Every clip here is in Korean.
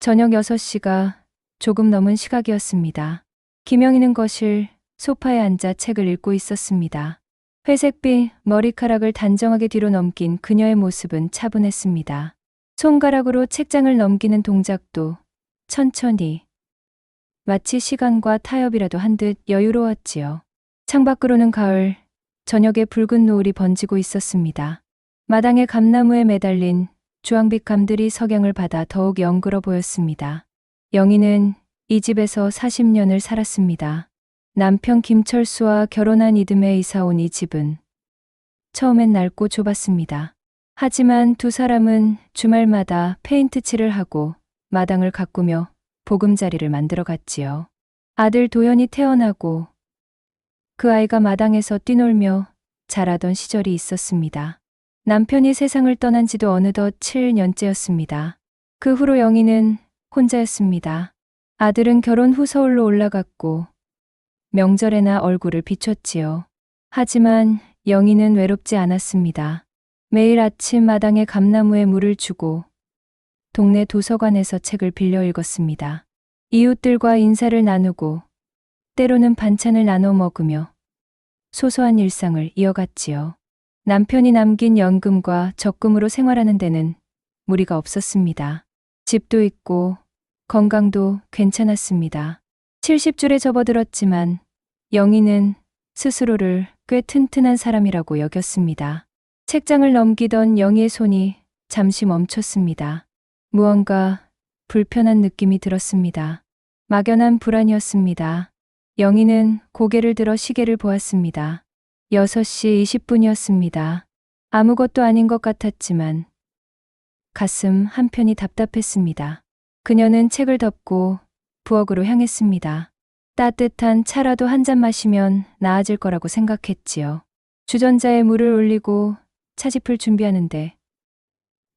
저녁 6시가 조금 넘은 시각이었습니다. 김영희는 거실 소파에 앉아 책을 읽고 있었습니다. 회색빛 머리카락을 단정하게 뒤로 넘긴 그녀의 모습은 차분했습니다. 손가락으로 책장을 넘기는 동작도 천천히, 마치 시간과 타협이라도 한 듯 여유로웠지요. 창밖으로는 가을, 저녁에 붉은 노을이 번지고 있었습니다. 마당의 감나무에 매달린 주황빛 감들이 석양을 받아 더욱 영글어 보였습니다. 영희는 이 집에서 40년을 살았습니다. 남편 김철수와 결혼한 이듬해 이사온 이 집은 처음엔 낡고 좁았습니다. 하지만 두 사람은 주말마다 페인트 칠을 하고 마당을 가꾸며 보금자리를 만들어 갔지요. 아들 도연이 태어나고 그 아이가 마당에서 뛰놀며 자라던 시절이 있었습니다. 남편이 세상을 떠난 지도 어느덧 7년째였습니다. 그 후로 영희는 혼자였습니다. 아들은 결혼 후 서울로 올라갔고 명절에나 얼굴을 비췄지요. 하지만 영희는 외롭지 않았습니다. 매일 아침 마당에 감나무에 물을 주고 동네 도서관에서 책을 빌려 읽었습니다. 이웃들과 인사를 나누고 때로는 반찬을 나눠 먹으며 소소한 일상을 이어갔지요. 남편이 남긴 연금과 적금으로 생활하는 데는 무리가 없었습니다. 집도 있고 건강도 괜찮았습니다. 70줄에 접어들었지만 영희는 스스로를 꽤 튼튼한 사람이라고 여겼습니다. 책장을 넘기던 영희의 손이 잠시 멈췄습니다. 무언가 불편한 느낌이 들었습니다. 막연한 불안이었습니다. 영희는 고개를 들어 시계를 보았습니다. 6시 20분이었습니다. 아무것도 아닌 것 같았지만 가슴 한편이 답답했습니다. 그녀는 책을 덮고 부엌으로 향했습니다. 따뜻한 차라도 한 잔 마시면 나아질 거라고 생각했지요. 주전자에 물을 올리고 차집을 준비하는데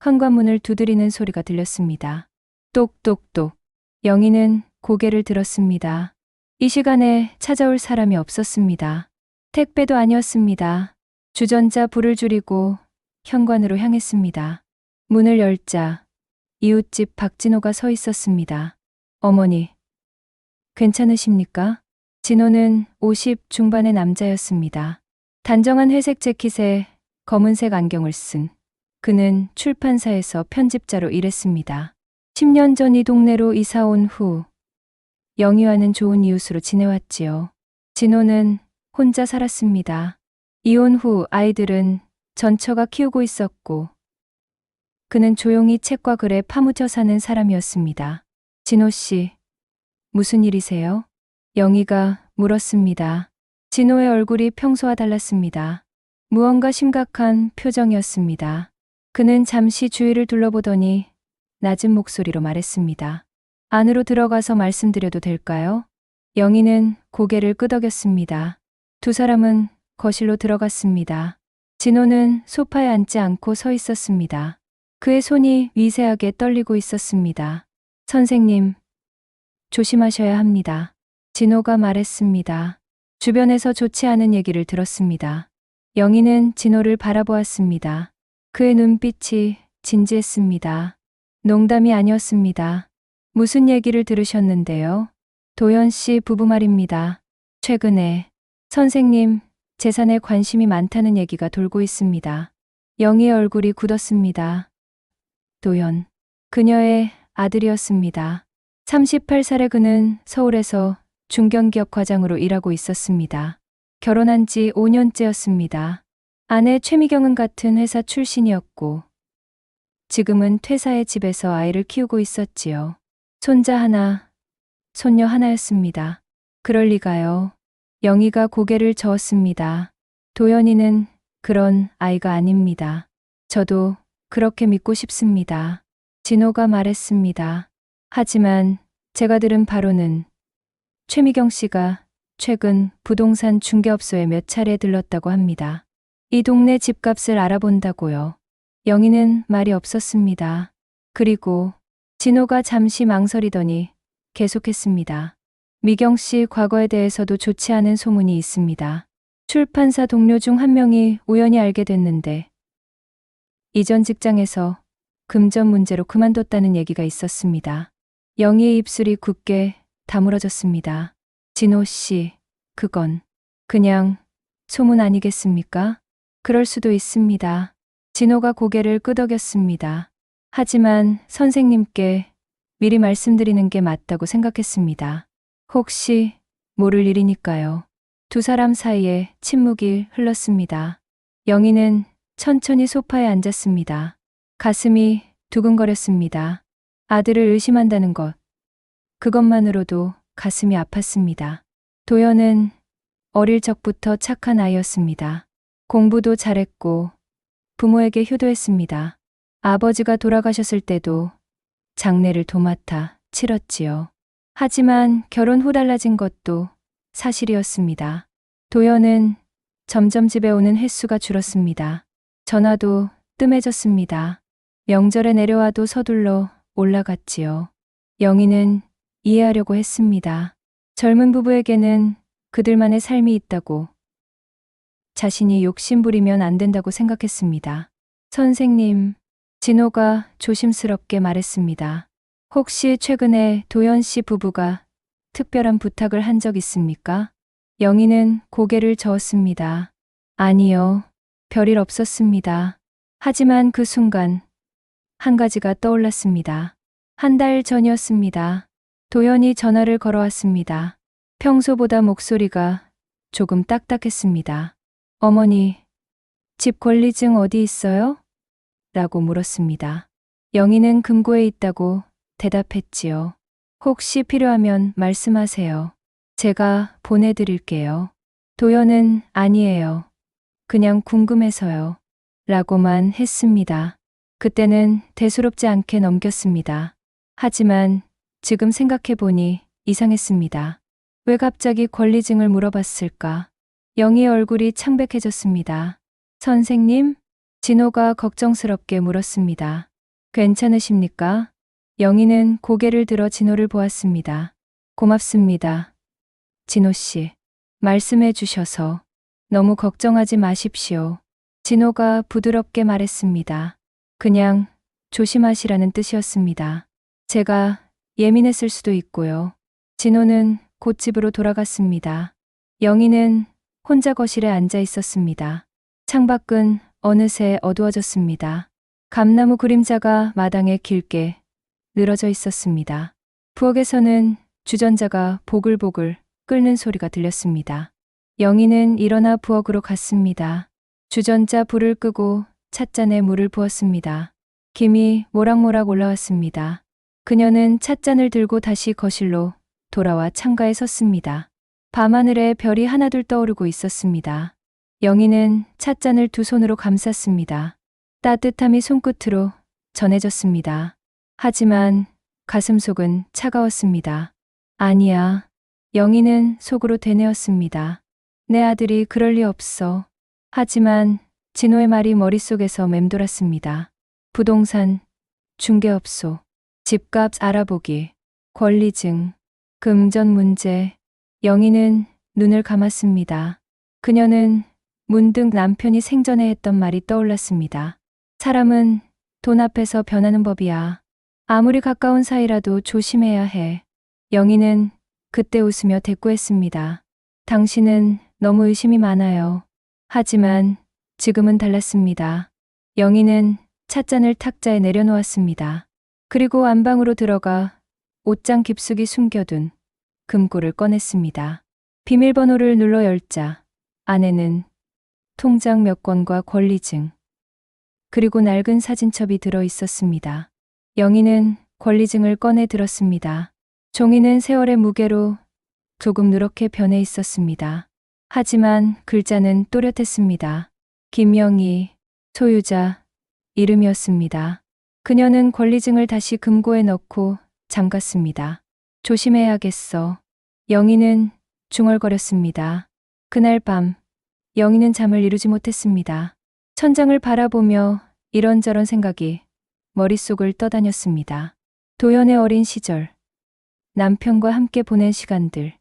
현관문을 두드리는 소리가 들렸습니다. 똑똑똑. 영희는 고개를 들었습니다. 이 시간에 찾아올 사람이 없었습니다. 택배도 아니었습니다. 주전자 불을 줄이고 현관으로 향했습니다. 문을 열자 이웃집 박진호가 서 있었습니다. 어머니, 괜찮으십니까? 진호는 50 중반의 남자였습니다. 단정한 회색 재킷에 검은색 안경을 쓴 그는 출판사에서 편집자로 일했습니다. 10년 전 이 동네로 이사 온 후 영희와는 좋은 이웃으로 지내왔지요. 진호는 혼자 살았습니다. 이혼 후 아이들은 전처가 키우고 있었고 그는 조용히 책과 글에 파묻혀 사는 사람이었습니다. 진호 씨, 무슨 일이세요? 영희가 물었습니다. 진호의 얼굴이 평소와 달랐습니다. 무언가 심각한 표정이었습니다. 그는 잠시 주위를 둘러보더니 낮은 목소리로 말했습니다. 안으로 들어가서 말씀드려도 될까요? 영희는 고개를 끄덕였습니다. 두 사람은 거실로 들어갔습니다. 진호는 소파에 앉지 않고 서 있었습니다. 그의 손이 미세하게 떨리고 있었습니다. 선생님, 조심하셔야 합니다. 진호가 말했습니다. 주변에서 좋지 않은 얘기를 들었습니다. 영희는 진호를 바라보았습니다. 그의 눈빛이 진지했습니다. 농담이 아니었습니다. 무슨 얘기를 들으셨는데요? 도연 씨 부부 말입니다. 최근에 선생님 재산에 관심이 많다는 얘기가 돌고 있습니다. 영희의 얼굴이 굳었습니다. 도연, 그녀의 아들이었습니다. 38살의 그는 서울에서 중견기업 과장으로 일하고 있었습니다. 결혼한 지 5년째였습니다. 아내 최미경은 같은 회사 출신이었고 지금은 퇴사해 집에서 아이를 키우고 있었지요. 손자 하나, 손녀 하나였습니다. 그럴 리가요. 영희가 고개를 저었습니다. 도연이는 그런 아이가 아닙니다. 저도 그렇게 믿고 싶습니다. 진호가 말했습니다. 하지만 제가 들은 바로는 최미경 씨가 최근 부동산 중개업소에 몇 차례 들렀다고 합니다. 이 동네 집값을 알아본다고요. 영희는 말이 없었습니다. 그리고 진호가 잠시 망설이더니 계속했습니다. 미경 씨 과거에 대해서도 좋지 않은 소문이 있습니다. 출판사 동료 중 한 명이 우연히 알게 됐는데 이전 직장에서 금전 문제로 그만뒀다는 얘기가 있었습니다. 영희의 입술이 굳게 다물어졌습니다. 진호 씨, 그건 그냥 소문 아니겠습니까? 그럴 수도 있습니다. 진호가 고개를 끄덕였습니다. 하지만 선생님께 미리 말씀드리는 게 맞다고 생각했습니다. 혹시 모를 일이니까요. 두 사람 사이에 침묵이 흘렀습니다. 영희는 천천히 소파에 앉았습니다. 가슴이 두근거렸습니다. 아들을 의심한다는 것, 그것만으로도 가슴이 아팠습니다. 도연은 어릴 적부터 착한 아이였습니다. 공부도 잘했고 부모에게 효도했습니다. 아버지가 돌아가셨을 때도 장례를 도맡아 치렀지요. 하지만 결혼 후 달라진 것도 사실이었습니다. 도연은 점점 집에 오는 횟수가 줄었습니다. 전화도 뜸해졌습니다. 명절에 내려와도 서둘러 올라갔지요. 영희는 이해하려고 했습니다. 젊은 부부에게는 그들만의 삶이 있다고, 자신이 욕심부리면 안 된다고 생각했습니다. 선생님, 진호가 조심스럽게 말했습니다. 혹시 최근에 도연 씨 부부가 특별한 부탁을 한 적 있습니까? 영희는 고개를 저었습니다. 아니요, 별일 없었습니다. 하지만 그 순간 한 가지가 떠올랐습니다. 한 달 전이었습니다. 도연이 전화를 걸어왔습니다. 평소보다 목소리가 조금 딱딱했습니다. 어머니, 집 권리증 어디 있어요? 라고 물었습니다. 영희는 금고에 있다고 대답했지요. 혹시 필요하면 말씀하세요. 제가 보내드릴게요. 도연은 아니에요. 그냥 궁금해서요. 라고만 했습니다. 그때는 대수롭지 않게 넘겼습니다. 하지만 지금 생각해보니 이상했습니다. 왜 갑자기 권리증을 물어봤을까? 영희의 얼굴이 창백해졌습니다. 선생님? 진호가 걱정스럽게 물었습니다. 괜찮으십니까? 영희는 고개를 들어 진호를 보았습니다. 고맙습니다. 진호 씨, 말씀해 주셔서 너무 걱정하지 마십시오. 진호가 부드럽게 말했습니다. 그냥 조심하시라는 뜻이었습니다. 제가 예민했을 수도 있고요. 진호는 곧 집으로 돌아갔습니다. 영희는 혼자 거실에 앉아 있었습니다. 창밖은 어느새 어두워졌습니다. 감나무 그림자가 마당에 길게 늘어져 있었습니다. 부엌에서는 주전자가 보글보글 끓는 소리가 들렸습니다. 영희는 일어나 부엌으로 갔습니다. 주전자 불을 끄고 찻잔에 물을 부었습니다. 김이 모락모락 올라왔습니다. 그녀는 찻잔을 들고 다시 거실로 돌아와 창가에 섰습니다. 밤하늘에 별이 하나둘 떠오르고 있었습니다. 영희는 찻잔을 두 손으로 감쌌습니다. 따뜻함이 손끝으로 전해졌습니다. 하지만 가슴속은 차가웠습니다. 아니야. 영희는 속으로 되뇌었습니다. 내 아들이 그럴 리 없어. 하지만 진호의 말이 머릿속에서 맴돌았습니다. 부동산, 중개업소, 집값 알아보기, 권리증, 금전 문제. 영희는 눈을 감았습니다. 그녀는 문득 남편이 생전에 했던 말이 떠올랐습니다. 사람은 돈 앞에서 변하는 법이야. 아무리 가까운 사이라도 조심해야 해. 영희는 그때 웃으며 대꾸했습니다. 당신은 너무 의심이 많아요. 하지만 지금은 달랐습니다. 영희는 찻잔을 탁자에 내려놓았습니다. 그리고 안방으로 들어가 옷장 깊숙이 숨겨둔 금고를 꺼냈습니다. 비밀번호를 눌러 열자 안에는 통장 몇 건과 권리증, 그리고 낡은 사진첩이 들어 있었습니다. 영희는 권리증을 꺼내 들었습니다. 종이는 세월의 무게로 조금 누렇게 변해 있었습니다. 하지만 글자는 또렷했습니다. 김영희, 소유자, 이름이었습니다. 그녀는 권리증을 다시 금고에 넣고 잠갔습니다. 조심해야겠어. 영희는 중얼거렸습니다. 그날 밤, 영희는 잠을 이루지 못했습니다. 천장을 바라보며 이런저런 생각이 머릿속을 떠다녔습니다. 도연의 어린 시절, 남편과 함께 보낸 시간들,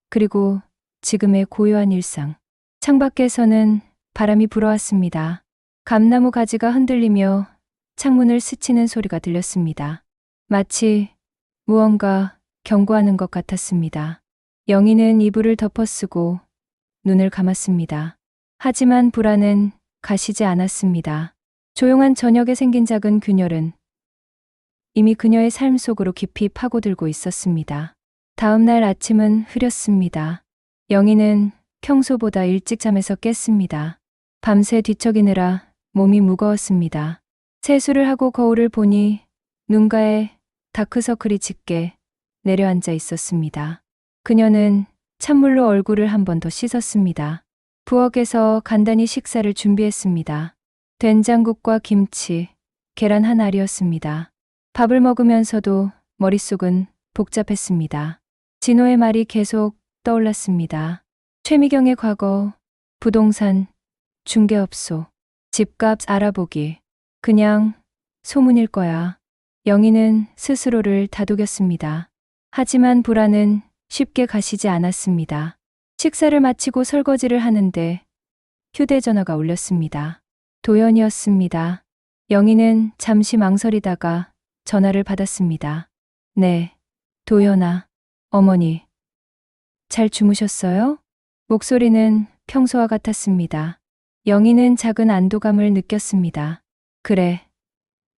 그리고 지금의 고요한 일상. 창밖에서는 바람이 불어왔습니다. 감나무 가지가 흔들리며 창문을 스치는 소리가 들렸습니다. 마치 무언가 경고하는 것 같았습니다. 영희는 이불을 덮어쓰고 눈을 감았습니다. 하지만 불안은 가시지 않았습니다. 조용한 저녁에 생긴 작은 균열은 이미 그녀의 삶 속으로 깊이 파고들고 있었습니다. 다음 날 아침은 흐렸습니다. 영희는 평소보다 일찍 잠에서 깼습니다. 밤새 뒤척이느라 몸이 무거웠습니다. 세수를 하고 거울을 보니 눈가에 다크서클이 짙게 내려앉아 있었습니다. 그녀는 찬물로 얼굴을 한 번 더 씻었습니다. 부엌에서 간단히 식사를 준비했습니다. 된장국과 김치, 계란 한 알이었습니다. 밥을 먹으면서도 머릿속은 복잡했습니다. 진호의 말이 계속 떠올랐습니다. 최미경의 과거, 부동산, 중개업소, 집값 알아보기. 그냥 소문일 거야. 영희는 스스로를 다독였습니다. 하지만 불안은 쉽게 가시지 않았습니다. 식사를 마치고 설거지를 하는데 휴대전화가 울렸습니다. 도연이었습니다. 영희는 잠시 망설이다가 전화를 받았습니다. 네, 도연아. 어머니, 잘 주무셨어요? 목소리는 평소와 같았습니다. 영희는 작은 안도감을 느꼈습니다. 그래,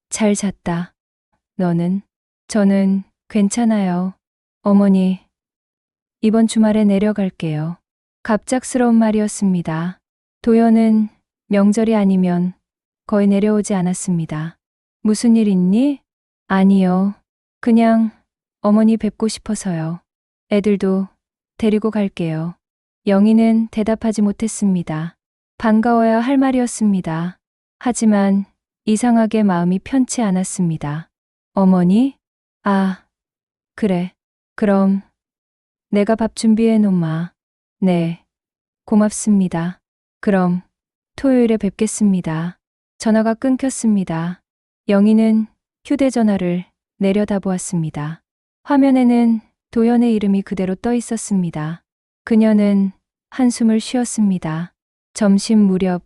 잘 잤다. 너는? 저는 괜찮아요. 어머니, 이번 주말에 내려갈게요. 갑작스러운 말이었습니다. 도연은 명절이 아니면 거의 내려오지 않았습니다. 무슨 일 있니? 아니요. 그냥 어머니 뵙고 싶어서요. 애들도 데리고 갈게요. 영희는 대답하지 못했습니다. 반가워야 할 말이었습니다. 하지만 이상하게 마음이 편치 않았습니다. 어머니? 아, 그래. 그럼 내가 밥 준비해 놓마. 네, 고맙습니다. 그럼 토요일에 뵙겠습니다. 전화가 끊겼습니다. 영희는 휴대전화를 내려다보았습니다. 화면에는 도연의 이름이 그대로 떠 있었습니다. 그녀는 한숨을 쉬었습니다. 점심 무렵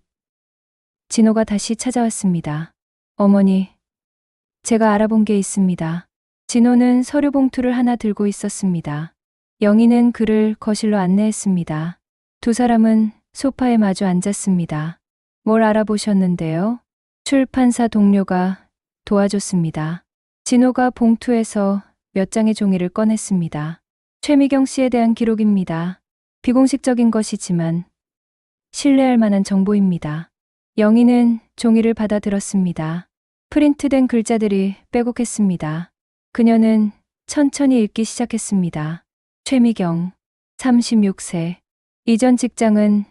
진호가 다시 찾아왔습니다. 어머니, 제가 알아본 게 있습니다. 진호는 서류 봉투를 하나 들고 있었습니다. 영희는 그를 거실로 안내했습니다. 두 사람은 소파에 마주 앉았습니다. 뭘 알아보셨는데요? 출판사 동료가 도와줬습니다. 진호가 봉투에서 몇 장의 종이를 꺼냈습니다. 최미경 씨에 대한 기록입니다. 비공식적인 것이지만 신뢰할 만한 정보입니다. 영희는 종이를 받아들었습니다. 프린트된 글자들이 빼곡했습니다. 그녀는 천천히 읽기 시작했습니다. 최미경, 36세. 이전 직장은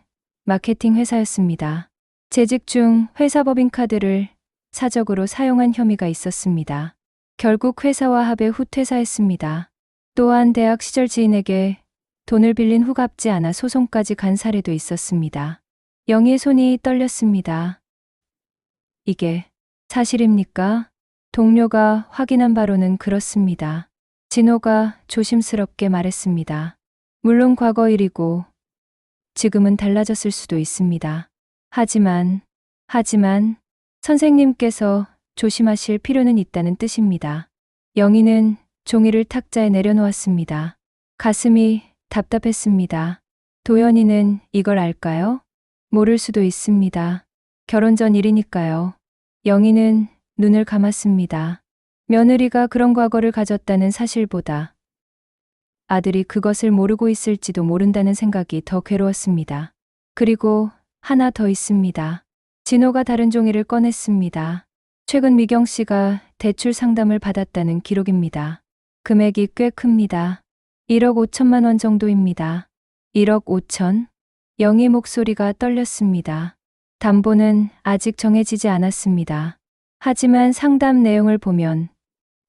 마케팅 회사였습니다. 재직 중 회사 법인카드를 사적으로 사용한 혐의가 있었습니다. 결국 회사와 합의 후퇴사했습니다. 또한 대학 시절 지인에게 돈을 빌린 후 갚지 않아 소송까지 간 사례도 있었습니다. 영희의 손이 떨렸습니다. 이게 사실입니까? 동료가 확인한 바로는 그렇습니다. 진호가 조심스럽게 말했습니다. 물론 과거 일이고 지금은 달라졌을 수도 있습니다. 하지만 선생님께서 조심하실 필요는 있다는 뜻입니다. 영희는 종이를 탁자에 내려놓았습니다. 가슴이 답답했습니다. 도연이는 이걸 알까요? 모를 수도 있습니다. 결혼 전 일이니까요. 영희는 눈을 감았습니다. 며느리가 그런 과거를 가졌다는 사실보다 아들이 그것을 모르고 있을지도 모른다는 생각이 더 괴로웠습니다. 그리고 하나 더 있습니다. 진호가 다른 종이를 꺼냈습니다. 최근 미경 씨가 대출 상담을 받았다는 기록입니다. 금액이 꽤 큽니다. 1억 5천만 원 정도입니다. 1억 5천? 영희 목소리가 떨렸습니다. 담보는 아직 정해지지 않았습니다. 하지만 상담 내용을 보면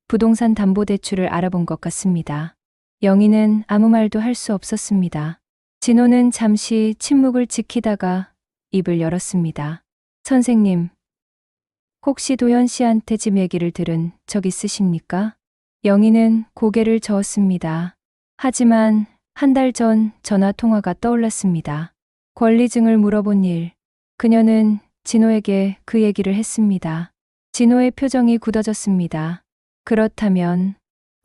부동산 담보대출을 알아본 것 같습니다. 영희는 아무 말도 할 수 없었습니다. 진호는 잠시 침묵을 지키다가 입을 열었습니다. 선생님, 혹시 도연 씨한테 집 얘기를 들은 적 있으십니까? 영희는 고개를 저었습니다. 하지만 한 달 전 전화 통화가 떠올랐습니다. 권리증을 물어본 일. 그녀는 진호에게 그 얘기를 했습니다. 진호의 표정이 굳어졌습니다. 그렇다면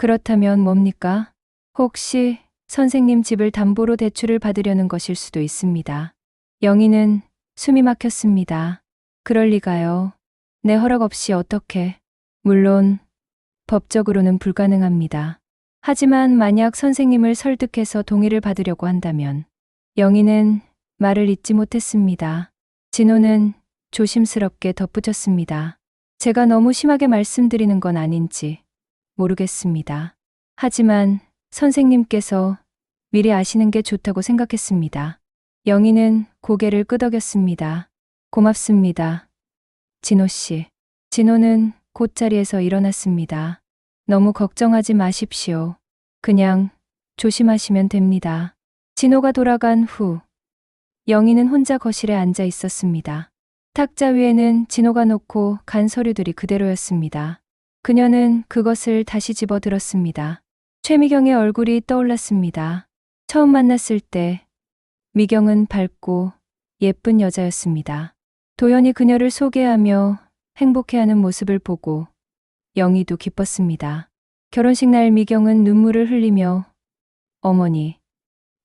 그렇다면 뭡니까? 혹시 선생님 집을 담보로 대출을 받으려는 것일 수도 있습니다. 영희는 숨이 막혔습니다. 그럴 리가요. 내 허락 없이 어떻게? 물론 법적으로는 불가능합니다. 하지만 만약 선생님을 설득해서 동의를 받으려고 한다면 영희는 말을 잇지 못했습니다. 진호는 조심스럽게 덧붙였습니다. 제가 너무 심하게 말씀드리는 건 아닌지 모르겠습니다. 하지만 선생님께서 미리 아시는 게 좋다고 생각했습니다. 영희는 고개를 끄덕였습니다. 고맙습니다. 진호 씨. 진호는 곧자리에서 일어났습니다. 너무 걱정하지 마십시오. 그냥 조심하시면 됩니다. 진호가 돌아간 후 영희는 혼자 거실에 앉아 있었습니다. 탁자 위에는 진호가 놓고 간 서류들이 그대로였습니다. 그녀는 그것을 다시 집어들었습니다. 최미경의 얼굴이 떠올랐습니다. 처음 만났을 때 미경은 밝고 예쁜 여자였습니다. 도연이 그녀를 소개하며 행복해하는 모습을 보고 영희도 기뻤습니다. 결혼식 날 미경은 눈물을 흘리며 어머니,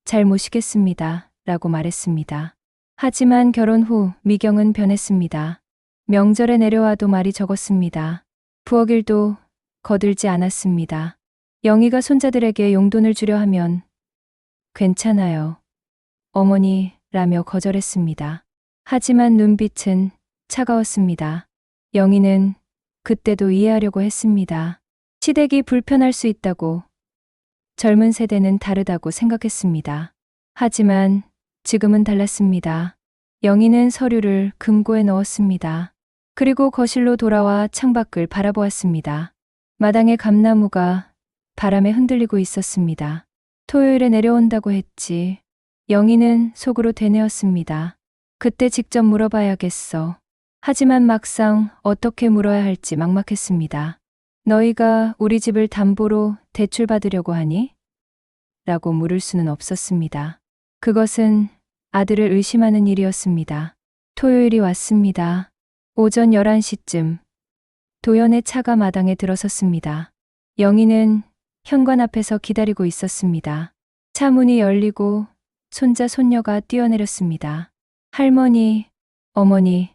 잘 모시겠습니다. 라고 말했습니다. 하지만 결혼 후 미경은 변했습니다. 명절에 내려와도 말이 적었습니다. 부엌 일도 거들지 않았습니다. 영희가 손자들에게 용돈을 주려 하면 괜찮아요. 어머니, 라며 거절했습니다. 하지만 눈빛은 차가웠습니다. 영희는 그때도 이해하려고 했습니다. 시댁이 불편할 수 있다고, 젊은 세대는 다르다고 생각했습니다. 하지만 지금은 달랐습니다. 영희는 서류를 금고에 넣었습니다. 그리고 거실로 돌아와 창밖을 바라보았습니다. 마당의 감나무가 바람에 흔들리고 있었습니다. 토요일에 내려온다고 했지. 영희는 속으로 되뇌었습니다. 그때 직접 물어봐야겠어. 하지만 막상 어떻게 물어야 할지 막막했습니다. 너희가 우리 집을 담보로 대출받으려고 하니? 라고 물을 수는 없었습니다. 그것은 아들을 의심하는 일이었습니다. 토요일이 왔습니다. 오전 11시쯤 도연의 차가 마당에 들어섰습니다. 영희는 현관 앞에서 기다리고 있었습니다. 차 문이 열리고 손자 손녀가 뛰어내렸습니다. 할머니, 어머니,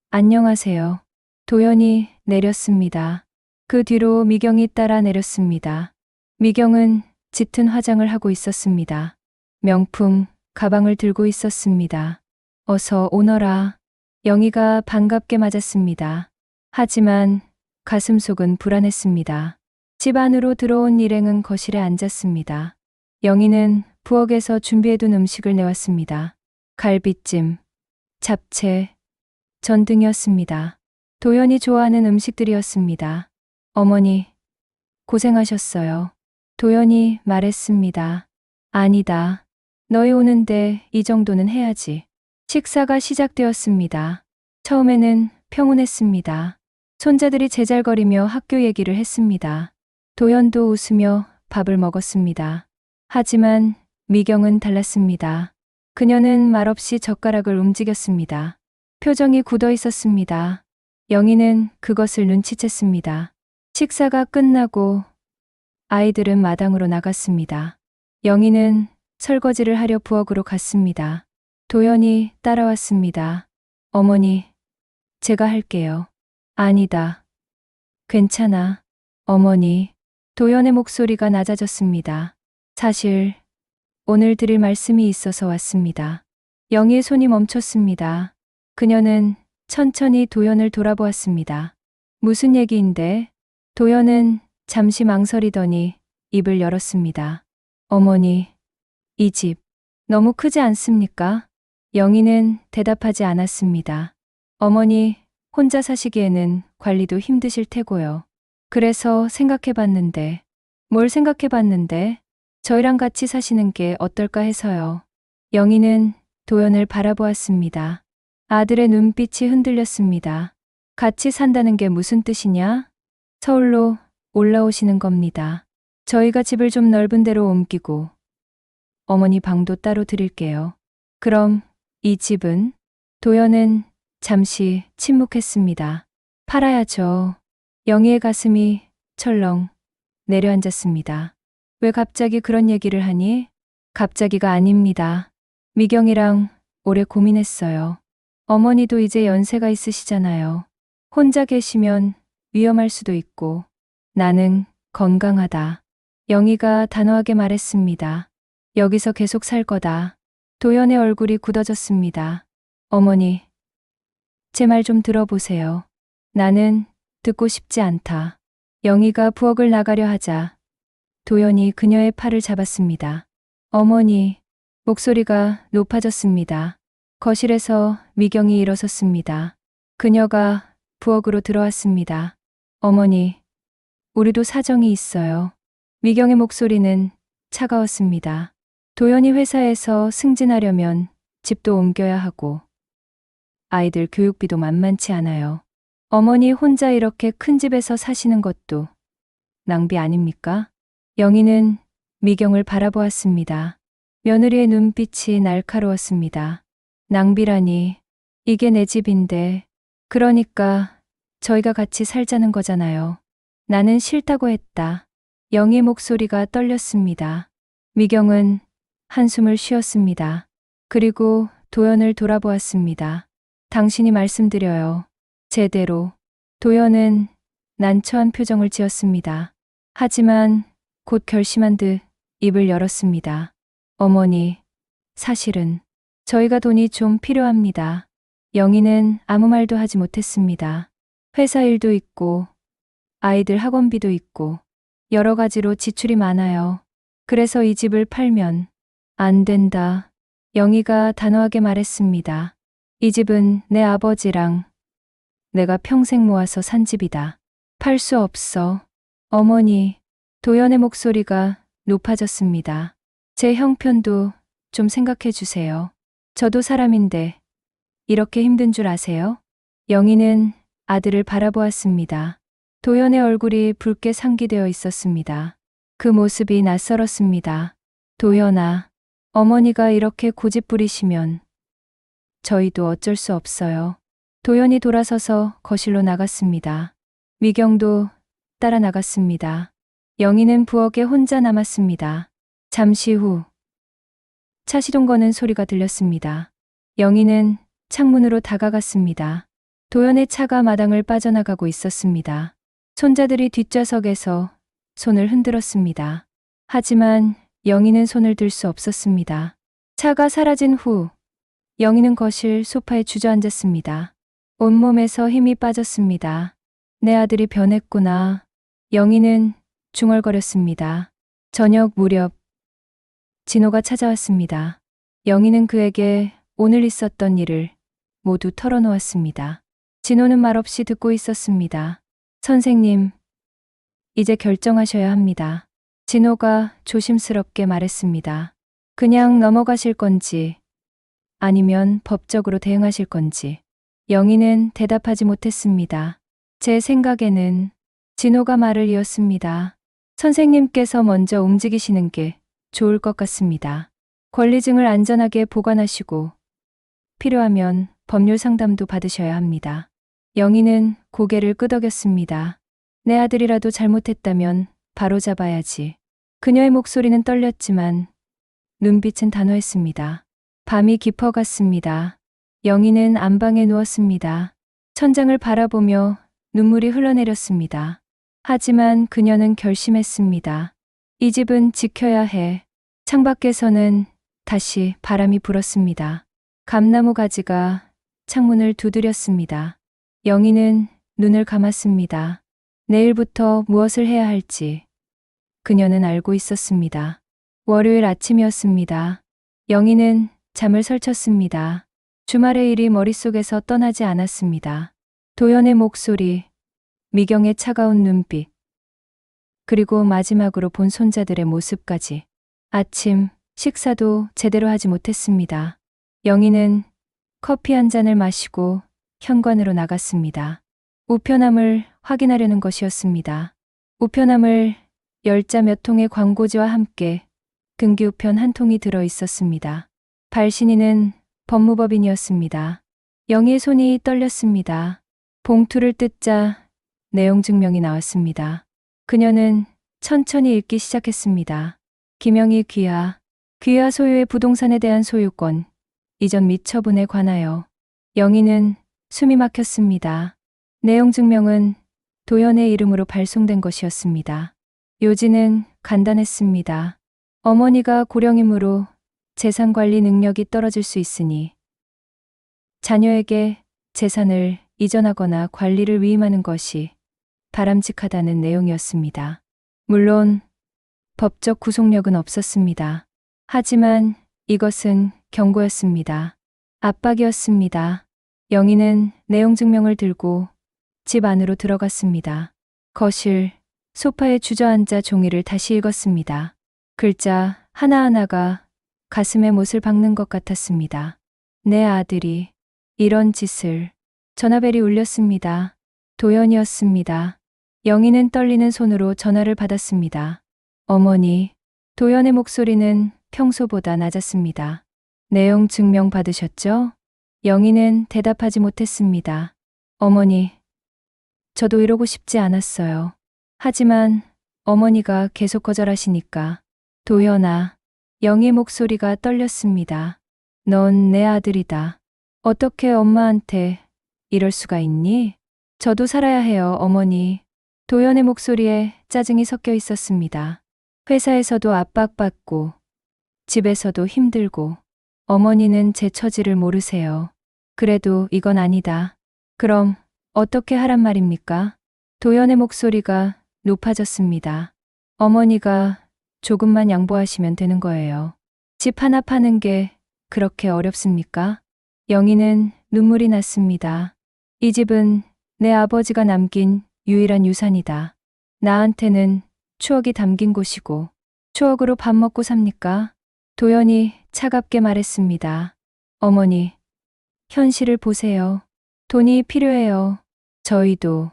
안녕하세요. 도연이 내렸습니다. 그 뒤로 미경이 따라 내렸습니다. 미경은 짙은 화장을 하고 있었습니다. 명품 가방을 들고 있었습니다. 어서 오너라. 영희가 반갑게 맞았습니다. 하지만 가슴속은 불안했습니다. 집 안으로 들어온 일행은 거실에 앉았습니다. 영희는 부엌에서 준비해둔 음식을 내왔습니다. 갈비찜, 잡채, 전 등이었습니다. 도연이 좋아하는 음식들이었습니다. 어머니, 고생하셨어요. 도연이 말했습니다. 아니다. 너희 오는데 이 정도는 해야지. 식사가 시작되었습니다. 처음에는 평온했습니다. 손자들이 제잘거리며 학교 얘기를 했습니다. 도연도 웃으며 밥을 먹었습니다. 하지만 미경은 달랐습니다. 그녀는 말없이 젓가락을 움직였습니다. 표정이 굳어 있었습니다. 영희는 그것을 눈치챘습니다. 식사가 끝나고 아이들은 마당으로 나갔습니다. 영희는 설거지를 하려 부엌으로 갔습니다. 도연이 따라왔습니다. 어머니, 제가 할게요. 아니다. 괜찮아. 어머니. 도연의 목소리가 낮아졌습니다. 사실 오늘 드릴 말씀이 있어서 왔습니다. 영희의 손이 멈췄습니다. 그녀는 천천히 도연을 돌아보았습니다. 무슨 얘기인데? 도연은 잠시 망설이더니 입을 열었습니다. 어머니, 이 집 너무 크지 않습니까? 영희는 대답하지 않았습니다. 어머니 혼자 사시기에는 관리도 힘드실 테고요. 그래서 생각해봤는데. 뭘 생각해봤는데? 저희랑 같이 사시는 게 어떨까 해서요. 영희는 도연을 바라보았습니다. 아들의 눈빛이 흔들렸습니다. 같이 산다는 게 무슨 뜻이냐? 서울로 올라오시는 겁니다. 저희가 집을 좀 넓은 데로 옮기고 어머니 방도 따로 드릴게요. 그럼 이 집은? 도연은 잠시 침묵했습니다. 팔아야죠. 영희의 가슴이 철렁 내려앉았습니다. 왜 갑자기 그런 얘기를 하니? 갑자기가 아닙니다. 미경이랑 오래 고민했어요. 어머니도 이제 연세가 있으시잖아요. 혼자 계시면 위험할 수도 있고 나는 건강하다. 영희가 단호하게 말했습니다. 여기서 계속 살 거다. 도연의 얼굴이 굳어졌습니다. 어머니, 제 말 좀 들어보세요. 나는 듣고 싶지 않다. 영희가 부엌을 나가려 하자 도연이 그녀의 팔을 잡았습니다. 어머니, 목소리가 높아졌습니다. 거실에서 미경이 일어섰습니다. 그녀가 부엌으로 들어왔습니다. 어머니, 우리도 사정이 있어요. 미경의 목소리는 차가웠습니다. 도연이 회사에서 승진하려면 집도 옮겨야 하고 아이들 교육비도 만만치 않아요. 어머니 혼자 이렇게 큰 집에서 사시는 것도 낭비 아닙니까? 영희는 미경을 바라보았습니다. 며느리의 눈빛이 날카로웠습니다. 낭비라니, 이게 내 집인데, 그러니까 저희가 같이 살자는 거잖아요. 나는 싫다고 했다. 영희의 목소리가 떨렸습니다. 미경은 한숨을 쉬었습니다. 그리고 도연을 돌아보았습니다. 당신이 말씀드려요. 제대로. 도연은 난처한 표정을 지었습니다. 하지만 곧 결심한 듯 입을 열었습니다. 어머니, 사실은 저희가 돈이 좀 필요합니다. 영희는 아무 말도 하지 못했습니다. 회사 일도 있고 아이들 학원비도 있고 여러 가지로 지출이 많아요. 그래서 이 집을 팔면 안 된다. 영희가 단호하게 말했습니다. 이 집은 내 아버지랑 내가 평생 모아서 산 집이다. 팔 수 없어. 어머니, 도연의 목소리가 높아졌습니다. 제 형편도 좀 생각해 주세요. 저도 사람인데 이렇게 힘든 줄 아세요? 영희는 아들을 바라보았습니다. 도연의 얼굴이 붉게 상기되어 있었습니다. 그 모습이 낯설었습니다. 도연아, 어머니가 이렇게 고집부리시면 저희도 어쩔 수 없어요. 도연이 돌아서서 거실로 나갔습니다. 미경도 따라 나갔습니다. 영희는 부엌에 혼자 남았습니다. 잠시 후 차 시동 거는 소리가 들렸습니다. 영희는 창문으로 다가갔습니다. 도연의 차가 마당을 빠져나가고 있었습니다. 손자들이 뒷좌석에서 손을 흔들었습니다. 하지만 영희는 손을 들 수 없었습니다. 차가 사라진 후 영희는 거실 소파에 주저앉았습니다. 온몸에서 힘이 빠졌습니다. 내 아들이 변했구나. 영희는 중얼거렸습니다. 저녁 무렵 진호가 찾아왔습니다. 영희는 그에게 오늘 있었던 일을 모두 털어놓았습니다. 진호는 말없이 듣고 있었습니다. 선생님, 이제 결정하셔야 합니다. 진호가 조심스럽게 말했습니다. 그냥 넘어가실 건지 아니면 법적으로 대응하실 건지. 영희는 대답하지 못했습니다. 제 생각에는 진호가 말을 이었습니다. 선생님께서 먼저 움직이시는 게 좋을 것 같습니다. 권리증을 안전하게 보관하시고 필요하면 법률 상담도 받으셔야 합니다. 영희는 고개를 끄덕였습니다. 내 아들이라도 잘못했다면 바로잡아야지. 그녀의 목소리는 떨렸지만 눈빛은 단호했습니다. 밤이 깊어갔습니다. 영희는 안방에 누웠습니다. 천장을 바라보며 눈물이 흘러내렸습니다. 하지만 그녀는 결심했습니다. 이 집은 지켜야 해. 창밖에서는 다시 바람이 불었습니다. 감나무 가지가 창문을 두드렸습니다. 영희는 눈을 감았습니다. 내일부터 무엇을 해야 할지 그녀는 알고 있었습니다. 월요일 아침이었습니다. 영희는 잠을 설쳤습니다. 주말의 일이 머릿속에서 떠나지 않았습니다. 도연의 목소리, 미경의 차가운 눈빛, 그리고 마지막으로 본 손자들의 모습까지. 아침 식사도 제대로 하지 못했습니다. 영희는 커피 한 잔을 마시고 현관으로 나갔습니다. 우편함을 확인하려는 것이었습니다. 우편함을 열자 몇 통의 광고지와 함께 등기우편 한 통이 들어 있었습니다. 발신인은 법무법인이었습니다. 영희의 손이 떨렸습니다. 봉투를 뜯자 내용 증명이 나왔습니다. 그녀는 천천히 읽기 시작했습니다. 김영희 귀하. 귀하 소유의 부동산에 대한 소유권, 이전 및 처분에 관하여. 영희는 숨이 막혔습니다. 내용 증명은 도연의 이름으로 발송된 것이었습니다. 요지는 간단했습니다. 어머니가 고령이므로 재산 관리 능력이 떨어질 수 있으니 자녀에게 재산을 이전하거나 관리를 위임하는 것이 바람직하다는 내용이었습니다. 물론 법적 구속력은 없었습니다. 하지만 이것은 경고였습니다. 압박이었습니다. 영희는 내용 증명을 들고 집 안으로 들어갔습니다. 거실, 소파에 주저앉아 종이를 다시 읽었습니다. 글자 하나하나가 가슴에 못을 박는 것 같았습니다. 내 아들이 이런 짓을. 전화벨이 울렸습니다. 도연이었습니다. 영희는 떨리는 손으로 전화를 받았습니다. 어머니. 도연의 목소리는 평소보다 낮았습니다. 내용 증명 받으셨죠? 영희는 대답하지 못했습니다. 어머니, 저도 이러고 싶지 않았어요. 하지만 어머니가 계속 거절하시니까. 도연아. 영희의 목소리가 떨렸습니다. 넌 내 아들이다. 어떻게 엄마한테 이럴 수가 있니? 저도 살아야 해요, 어머니. 도연의 목소리에 짜증이 섞여 있었습니다. 회사에서도 압박받고 집에서도 힘들고 어머니는 제 처지를 모르세요. 그래도 이건 아니다. 그럼 어떻게 하란 말입니까? 도연의 목소리가 높아졌습니다. 어머니가 조금만 양보하시면 되는 거예요. 집 하나 파는 게 그렇게 어렵습니까? 영희는 눈물이 났습니다. 이 집은 내 아버지가 남긴 유일한 유산이다. 나한테는 추억이 담긴 곳이고 추억으로 밥 먹고 삽니까? 도연이 차갑게 말했습니다. 어머니, 현실을 보세요. 돈이 필요해요. 저희도,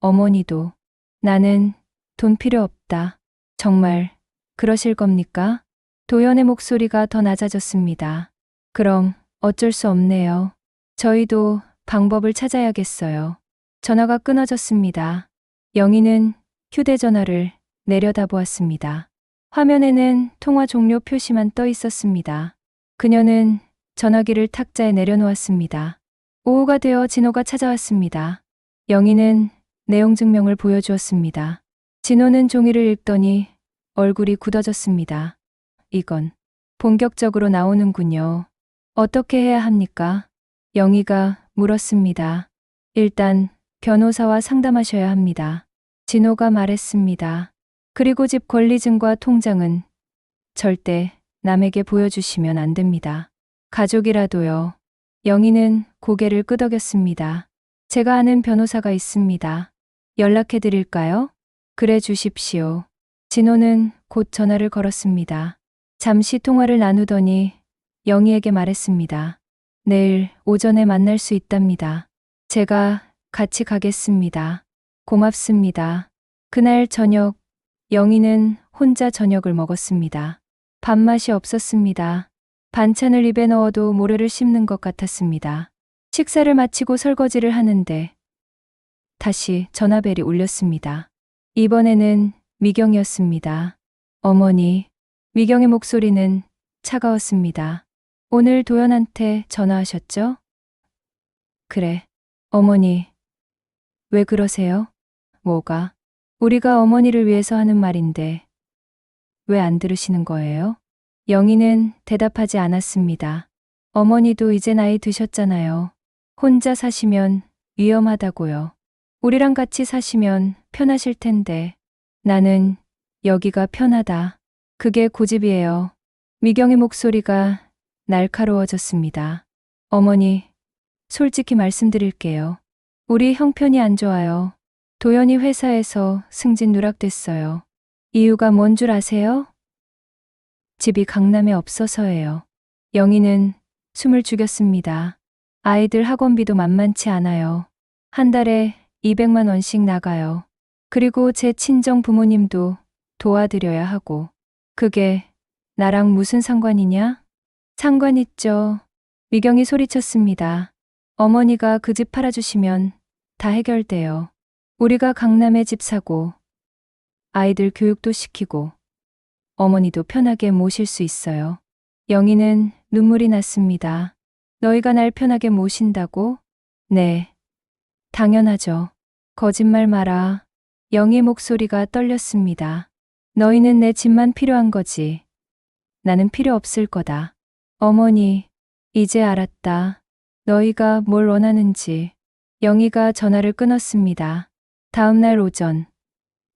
어머니도. 나는 돈 필요 없다. 정말 그러실 겁니까? 도연의 목소리가 더 낮아졌습니다. 그럼 어쩔 수 없네요. 저희도 방법을 찾아야겠어요. 전화가 끊어졌습니다. 영희는 휴대전화를 내려다보았습니다. 화면에는 통화 종료 표시만 떠 있었습니다. 그녀는 전화기를 탁자에 내려놓았습니다. 오후가 되어 진호가 찾아왔습니다. 영희는 내용 증명을 보여주었습니다. 진호는 종이를 읽더니 얼굴이 굳어졌습니다. 이건 본격적으로 나오는군요. 어떻게 해야 합니까? 영희가 물었습니다. 일단 변호사와 상담하셔야 합니다. 진호가 말했습니다. 그리고 집 권리증과 통장은 절대 남에게 보여주시면 안 됩니다. 가족이라도요. 영희는 고개를 끄덕였습니다. 제가 아는 변호사가 있습니다. 연락해 드릴까요? 그래 주십시오. 진호는 곧 전화를 걸었습니다. 잠시 통화를 나누더니 영희에게 말했습니다. 내일 오전에 만날 수 있답니다. 제가 같이 가겠습니다. 고맙습니다. 그날 저녁, 영희는 혼자 저녁을 먹었습니다. 밥맛이 없었습니다. 반찬을 입에 넣어도 모래를 씹는 것 같았습니다. 식사를 마치고 설거지를 하는데 다시 전화벨이 울렸습니다. 이번에는 미경이었습니다. 어머니. 미경의 목소리는 차가웠습니다. 오늘 도연한테 전화하셨죠? 그래. 어머니. 왜 그러세요? 뭐가? 우리가 어머니를 위해서 하는 말인데 왜 안 들으시는 거예요? 영희는 대답하지 않았습니다. 어머니도 이제 나이 드셨잖아요. 혼자 사시면 위험하다고요. 우리랑 같이 사시면 편하실 텐데. 나는 여기가 편하다. 그게 고집이에요. 미경의 목소리가 날카로워졌습니다. 어머니, 솔직히 말씀드릴게요. 우리 형편이 안 좋아요. 도연이 회사에서 승진 누락됐어요. 이유가 뭔 줄 아세요? 집이 강남에 없어서예요. 영희는 숨을 죽였습니다. 아이들 학원비도 만만치 않아요. 한 달에 200만 원씩 나가요. 그리고 제 친정 부모님도 도와드려야 하고. 그게 나랑 무슨 상관이냐? 상관 있죠. 미경이 소리쳤습니다. 어머니가 그 집 팔아주시면 다 해결돼요. 우리가 강남에 집 사고 아이들 교육도 시키고 어머니도 편하게 모실 수 있어요. 영희는 눈물이 났습니다. 너희가 날 편하게 모신다고? 네, 당연하죠. 거짓말 마라. 영희 목소리가 떨렸습니다. 너희는 내 집만 필요한 거지. 나는 필요 없을 거다. 어머니, 이제 알았다. 너희가 뭘 원하는지. 영희가 전화를 끊었습니다. 다음 날 오전,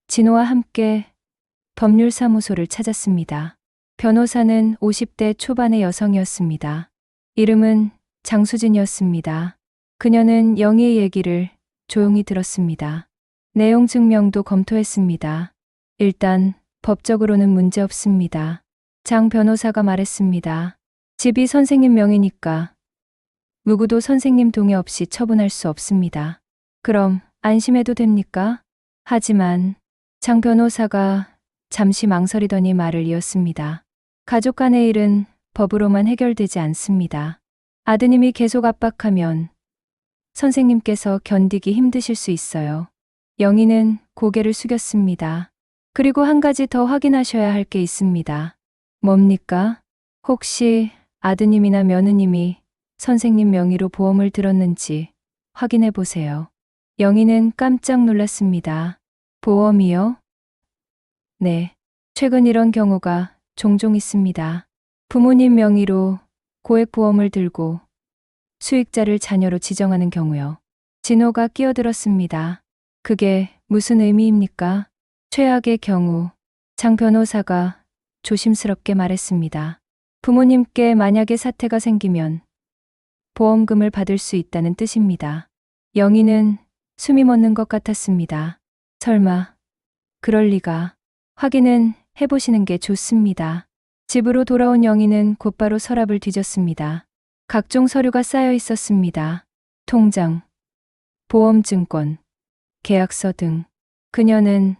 진호와 함께 법률사무소를 찾았습니다. 변호사는 50대 초반의 여성이었습니다. 이름은 장수진이었습니다. 그녀는 영희의 얘기를 조용히 들었습니다. 내용 증명도 검토했습니다. 일단 법적으로는 문제 없습니다. 장 변호사가 말했습니다. 집이 선생님 명의니까 누구도 선생님 동의 없이 처분할 수 없습니다. 그럼 안심해도 됩니까? 하지만 장 변호사가 잠시 망설이더니 말을 이었습니다. 가족 간의 일은 법으로만 해결되지 않습니다. 아드님이 계속 압박하면 선생님께서 견디기 힘드실 수 있어요. 영희는 고개를 숙였습니다. 그리고 한 가지 더 확인하셔야 할 게 있습니다. 뭡니까? 혹시 아드님이나 며느님이 선생님 명의로 보험을 들었는지 확인해 보세요. 영희는 깜짝 놀랐습니다. 보험이요? 네. 최근 이런 경우가 종종 있습니다. 부모님 명의로 고액보험을 들고 수익자를 자녀로 지정하는 경우요. 진호가 끼어들었습니다. 그게 무슨 의미입니까? 최악의 경우, 장 변호사가 조심스럽게 말했습니다. 부모님께 만약에 사태가 생기면 보험금을 받을 수 있다는 뜻입니다. 영희는 숨이 멎는 것 같았습니다. 설마, 그럴 리가. 확인은 해보시는 게 좋습니다. 집으로 돌아온 영희는 곧바로 서랍을 뒤졌습니다. 각종 서류가 쌓여 있었습니다. 통장, 보험증권, 계약서 등. 그녀는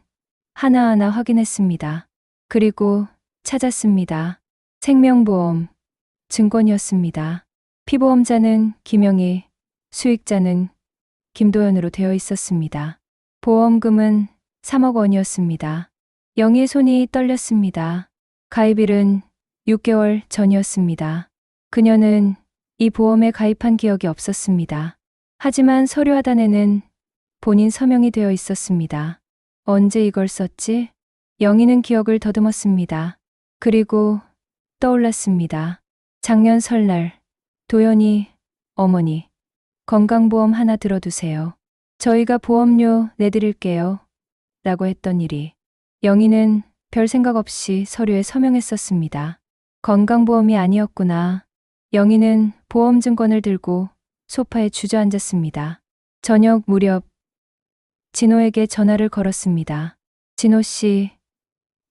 하나하나 확인했습니다. 그리고 찾았습니다. 생명보험, 증권이었습니다. 피보험자는 김영희, 수익자는 김도연으로 되어 있었습니다. 보험금은 3억 원이었습니다. 영희의 손이 떨렸습니다. 가입일은 6개월 전이었습니다. 그녀는 이 보험에 가입한 기억이 없었습니다. 하지만 서류 하단에는 본인 서명이 되어 있었습니다. 언제 이걸 썼지? 영희는 기억을 더듬었습니다. 그리고 떠올랐습니다. 작년 설날, 도연이, 어머니, 건강보험 하나 들어두세요. 저희가 보험료 내드릴게요. 라고 했던 일이. 영희는 별 생각 없이 서류에 서명했었습니다. 건강보험이 아니었구나. 영희는 보험증권을 들고 소파에 주저앉았습니다. 저녁 무렵 진호에게 전화를 걸었습니다. 진호 씨,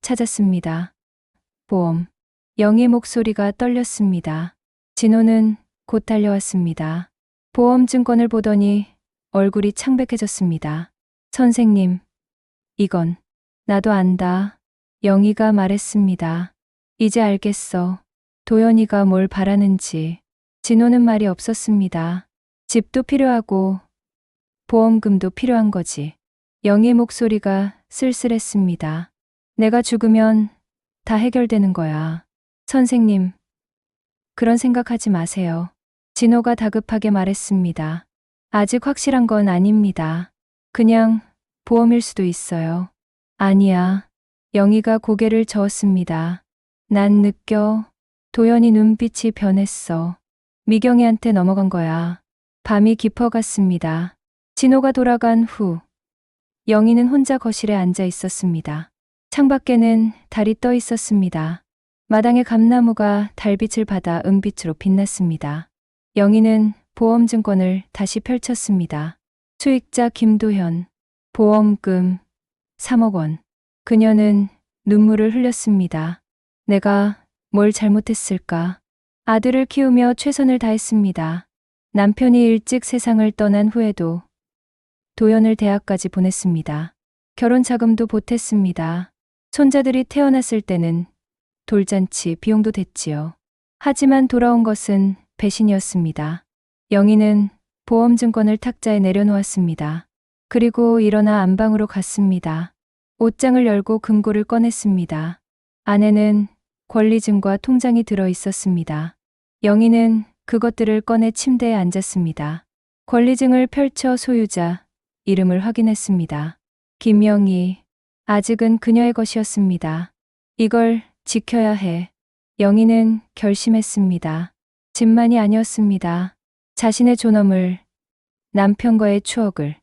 찾았습니다. 보험. 영희 목소리가 떨렸습니다. 진호는 곧 달려왔습니다. 보험증권을 보더니 얼굴이 창백해졌습니다. 선생님, 이건 나도 안다. 영희가 말했습니다. 이제 알겠어. 도연이가 뭘 바라는지. 진호는 말이 없었습니다. 집도 필요하고 보험금도 필요한 거지. 영희의 목소리가 쓸쓸했습니다. 내가 죽으면 다 해결되는 거야. 선생님, 그런 생각하지 마세요. 진호가 다급하게 말했습니다. 아직 확실한 건 아닙니다. 그냥 보험일 수도 있어요. 아니야. 영희가 고개를 저었습니다. 난 느껴. 도연이 눈빛이 변했어. 미경이한테 넘어간 거야. 밤이 깊어갔습니다. 진호가 돌아간 후 영희는 혼자 거실에 앉아 있었습니다. 창밖에는 달이 떠 있었습니다. 마당의 감나무가 달빛을 받아 은빛으로 빛났습니다. 영희는 보험증권을 다시 펼쳤습니다. 수익자 김도현, 보험금 3억 원. 그녀는 눈물을 흘렸습니다. 내가 뭘 잘못했을까? 아들을 키우며 최선을 다했습니다. 남편이 일찍 세상을 떠난 후에도 도연을 대학까지 보냈습니다. 결혼 자금도 보탰습니다. 손자들이 태어났을 때는 돌잔치 비용도 됐지요. 하지만 돌아온 것은 배신이었습니다. 영희는 보험증권을 탁자에 내려놓았습니다. 그리고 일어나 안방으로 갔습니다. 옷장을 열고 금고를 꺼냈습니다. 안에는 권리증과 통장이 들어 있었습니다. 영희는 그것들을 꺼내 침대에 앉았습니다. 권리증을 펼쳐 소유자 이름을 확인했습니다. 김영희. 아직은 그녀의 것이었습니다. 이걸 지켜야 해. 영희는 결심했습니다. 집만이 아니었습니다. 자신의 존엄을, 남편과의 추억을,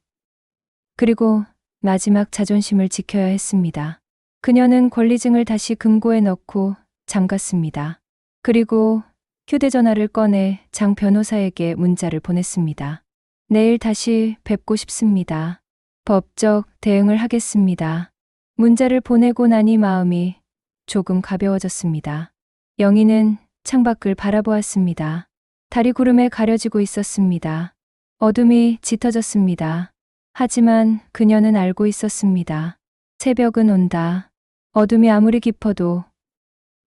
그리고 마지막 자존심을 지켜야 했습니다. 그녀는 권리증을 다시 금고에 넣고 잠갔습니다. 그리고 휴대전화를 꺼내 장 변호사에게 문자를 보냈습니다. 내일 다시 뵙고 싶습니다. 법적 대응을 하겠습니다. 문자를 보내고 나니 마음이 조금 가벼워졌습니다. 영희는 창밖을 바라보았습니다. 달이 구름에 가려지고 있었습니다. 어둠이 짙어졌습니다. 하지만 그녀는 알고 있었습니다. 새벽은 온다. 어둠이 아무리 깊어도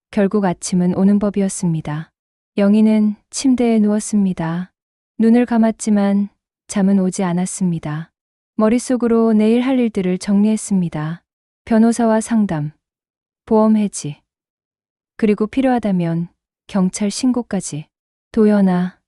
결국 아침은 오는 법이었습니다. 영희는 침대에 누웠습니다. 눈을 감았지만 잠은 오지 않았습니다. 머릿속으로 내일 할 일들을 정리했습니다. 변호사와 상담, 보험 해지, 그리고 필요하다면 경찰 신고까지. 도연아,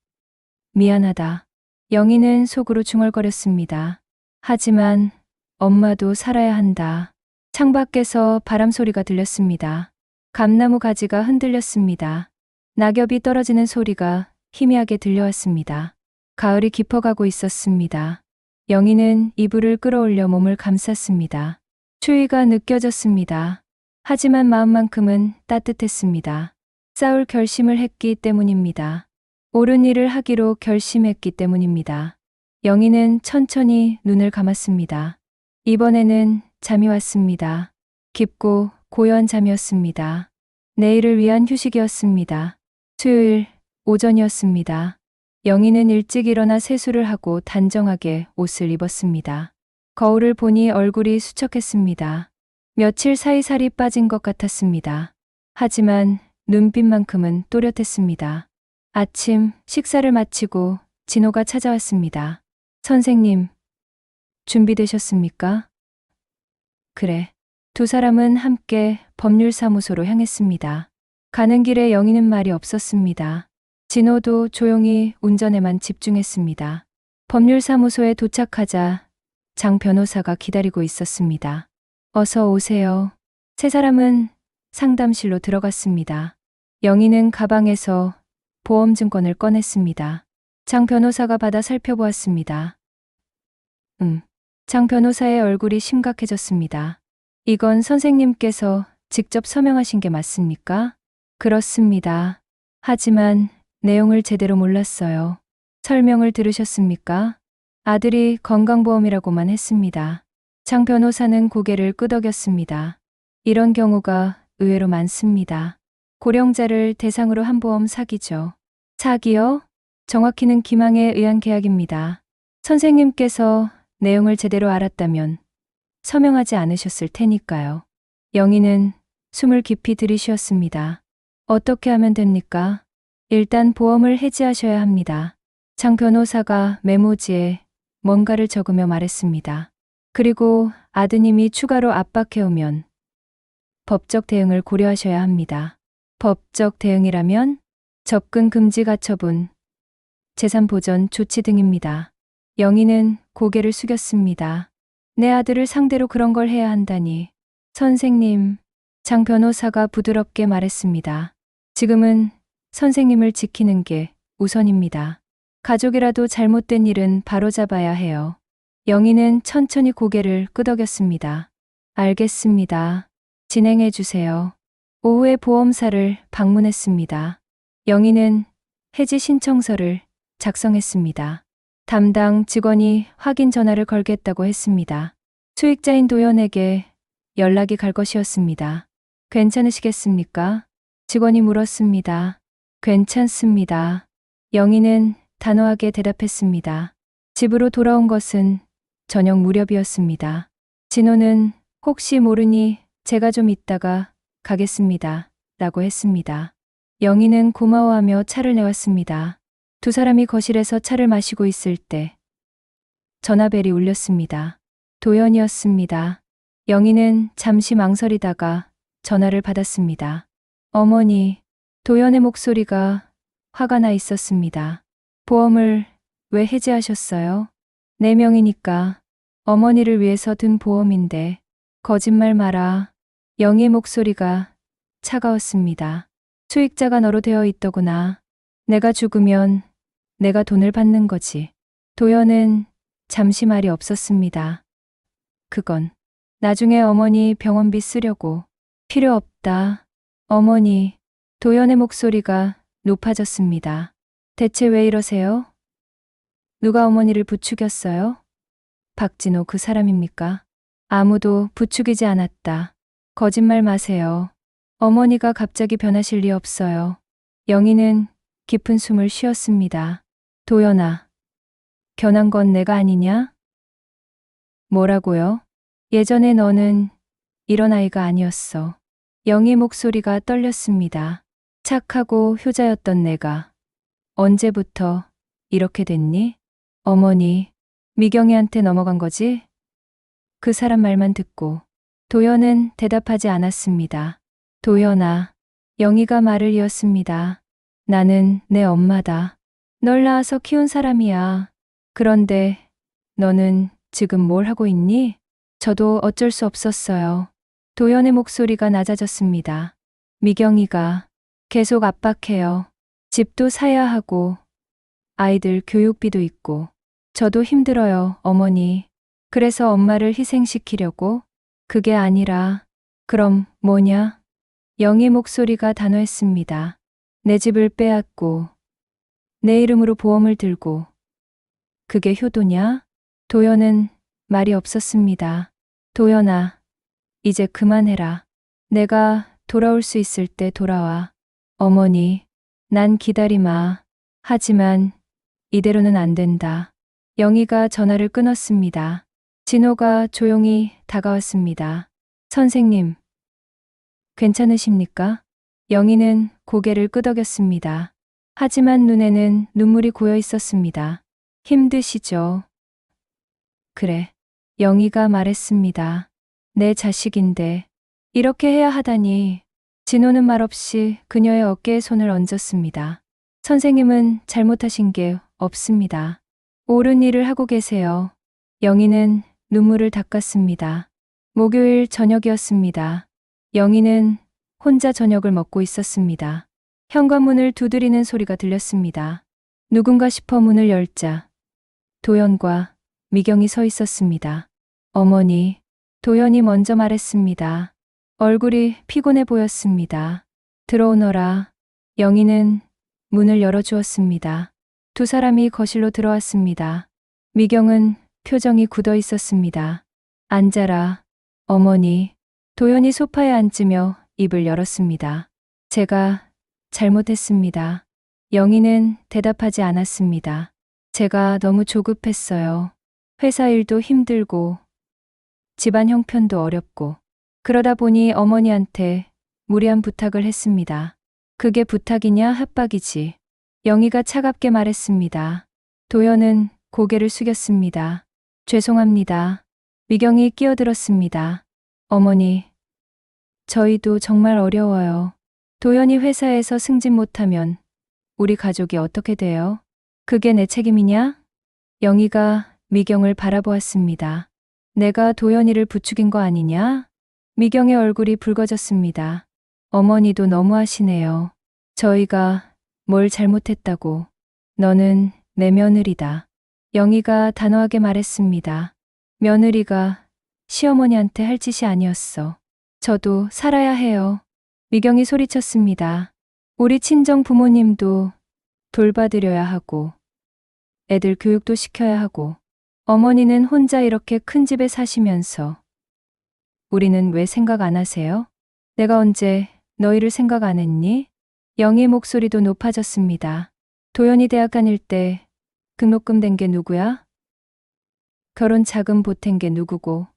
미안하다. 영희는 속으로 중얼거렸습니다. 하지만 엄마도 살아야 한다. 창밖에서 바람 소리가 들렸습니다. 감나무 가지가 흔들렸습니다. 낙엽이 떨어지는 소리가 희미하게 들려왔습니다. 가을이 깊어가고 있었습니다. 영희는 이불을 끌어올려 몸을 감쌌습니다. 추위가 느껴졌습니다. 하지만 마음만큼은 따뜻했습니다. 싸울 결심을 했기 때문입니다. 옳은 일을 하기로 결심했기 때문입니다. 영희는 천천히 눈을 감았습니다. 이번에는 잠이 왔습니다. 깊고 고요한 잠이었습니다. 내일을 위한 휴식이었습니다. 수요일 오전이었습니다. 영희는 일찍 일어나 세수를 하고 단정하게 옷을 입었습니다. 거울을 보니 얼굴이 수척했습니다. 며칠 사이 살이 빠진 것 같았습니다. 하지만 눈빛만큼은 또렷했습니다. 아침 식사를 마치고 진호가 찾아왔습니다. 선생님, 준비되셨습니까? 그래. 두 사람은 함께 법률사무소로 향했습니다. 가는 길에 영희는 말이 없었습니다. 진호도 조용히 운전에만 집중했습니다. 법률사무소에 도착하자 장 변호사가 기다리고 있었습니다. 어서 오세요. 세 사람은 상담실로 들어갔습니다. 영희는 가방에서 보험증권을 꺼냈습니다. 장 변호사가 받아 살펴보았습니다. 장 변호사의 얼굴이 심각해졌습니다. 이건 선생님께서 직접 서명하신 게 맞습니까? 그렇습니다. 하지만 내용을 제대로 몰랐어요. 설명을 들으셨습니까? 아들이 건강보험이라고만 했습니다. 장 변호사는 고개를 끄덕였습니다. 이런 경우가 의외로 많습니다. 고령자를 대상으로 한 보험 사기죠. 사기요? 정확히는 기망에 의한 계약입니다. 선생님께서 내용을 제대로 알았다면 서명하지 않으셨을 테니까요. 영희는 숨을 깊이 들이쉬었습니다. 어떻게 하면 됩니까? 일단 보험을 해지하셔야 합니다. 장 변호사가 메모지에 뭔가를 적으며 말했습니다. 그리고 아드님이 추가로 압박해오면 법적 대응을 고려하셔야 합니다. 법적 대응이라면 접근 금지 가처분, 재산 보전 조치 등입니다. 영희는 고개를 숙였습니다. 내 아들을 상대로 그런 걸 해야 한다니. 선생님, 장 변호사가 부드럽게 말했습니다. 지금은 선생님을 지키는 게 우선입니다. 가족이라도 잘못된 일은 바로잡아야 해요. 영희는 천천히 고개를 끄덕였습니다. 알겠습니다. 진행해 주세요. 오후에 보험사를 방문했습니다. 영희는 해지 신청서를 작성했습니다. 담당 직원이 확인 전화를 걸겠다고 했습니다. 수익자인 도연에게 연락이 갈 것이었습니다. 괜찮으시겠습니까? 직원이 물었습니다. 괜찮습니다. 영희는 단호하게 대답했습니다. 집으로 돌아온 것은 저녁 무렵이었습니다. 진호는 혹시 모르니 제가 좀 있다가 가겠습니다. 라고 했습니다. 영희는 고마워하며 차를 내왔습니다. 두 사람이 거실에서 차를 마시고 있을 때 전화벨이 울렸습니다. 도연이었습니다. 영희는 잠시 망설이다가 전화를 받았습니다. 어머니, 도연의 목소리가 화가 나 있었습니다. 보험을 왜 해지하셨어요? 4명이니까 어머니를 위해서 든 보험인데 거짓말 마라. 영희의 목소리가 차가웠습니다. 수익자가 너로 되어 있더구나. 내가 죽으면 내가 돈을 받는 거지. 도연은 잠시 말이 없었습니다. 그건 나중에 어머니 병원비 쓰려고. 필요 없다. 어머니, 도연의 목소리가 높아졌습니다. 대체 왜 이러세요? 누가 어머니를 부추겼어요? 박진호 그 사람입니까? 아무도 부추기지 않았다. 거짓말 마세요. 어머니가 갑자기 변하실 리 없어요. 영희는 깊은 숨을 쉬었습니다. 도연아, 변한 건 내가 아니냐? 뭐라고요? 예전에 너는 이런 아이가 아니었어. 영희의 목소리가 떨렸습니다. 착하고 효자였던 내가 언제부터 이렇게 됐니? 어머니, 미경이한테 넘어간 거지? 그 사람 말만 듣고 도연은 대답하지 않았습니다. 도연아, 영희가 말을 이었습니다. 나는 내 엄마다. 널 낳아서 키운 사람이야. 그런데 너는 지금 뭘 하고 있니? 저도 어쩔 수 없었어요. 도연의 목소리가 낮아졌습니다. 미경이가 계속 압박해요. 집도 사야 하고 아이들 교육비도 있고 저도 힘들어요, 어머니. 그래서 엄마를 희생시키려고? 그게 아니라 그럼 뭐냐? 영희 목소리가 단호했습니다. 내 집을 빼앗고 내 이름으로 보험을 들고 그게 효도냐? 도연은 말이 없었습니다. 도연아, 이제 그만해라. 내가 돌아올 수 있을 때 돌아와. 어머니, 난 기다리마. 하지만 이대로는 안 된다. 영희가 전화를 끊었습니다. 진호가 조용히 다가왔습니다. 선생님, 괜찮으십니까? 영희는 고개를 끄덕였습니다. 하지만 눈에는 눈물이 고여 있었습니다. 힘드시죠? 그래. 영희가 말했습니다. 내 자식인데 이렇게 해야 하다니. 진호는 말없이 그녀의 어깨에 손을 얹었습니다. 선생님은 잘못하신 게 없습니다. 옳은 일을 하고 계세요. 영희는 눈물을 닦았습니다. 목요일 저녁이었습니다. 영희는 혼자 저녁을 먹고 있었습니다. 현관문을 두드리는 소리가 들렸습니다. 누군가 싶어 문을 열자 도연과 미경이 서 있었습니다. 어머니, 도연이 먼저 말했습니다. 얼굴이 피곤해 보였습니다. 들어오너라. 영희는 문을 열어주었습니다. 두 사람이 거실로 들어왔습니다. 미경은 표정이 굳어 있었습니다. 앉아라. 어머니. 도연이 소파에 앉으며 입을 열었습니다. 제가 잘못했습니다. 영희는 대답하지 않았습니다. 제가 너무 조급했어요. 회사 일도 힘들고 집안 형편도 어렵고 그러다 보니 어머니한테 무리한 부탁을 했습니다. 그게 부탁이냐 협박이지. 영희가 차갑게 말했습니다. 도연은 고개를 숙였습니다. 죄송합니다. 미경이 끼어들었습니다. 어머니, 저희도 정말 어려워요. 도연이 회사에서 승진 못하면 우리 가족이 어떻게 돼요? 그게 내 책임이냐? 영희가 미경을 바라보았습니다. 내가 도연이를 부추긴 거 아니냐? 미경의 얼굴이 붉어졌습니다. 어머니도 너무하시네요. 저희가 뭘 잘못했다고. 너는 내 며느리다. 영희가 단호하게 말했습니다. 며느리가 시어머니한테 할 짓이 아니었어. 저도 살아야 해요. 미경이 소리쳤습니다. 우리 친정 부모님도 돌봐드려야 하고 애들 교육도 시켜야 하고 어머니는 혼자 이렇게 큰 집에 사시면서 우리는 왜 생각 안 하세요? 내가 언제 너희를 생각 안 했니? 영희의 목소리도 높아졌습니다. 도연이 대학 다닐 때 등록금 댄 게 누구야? 결혼 자금 보탠 게 누구고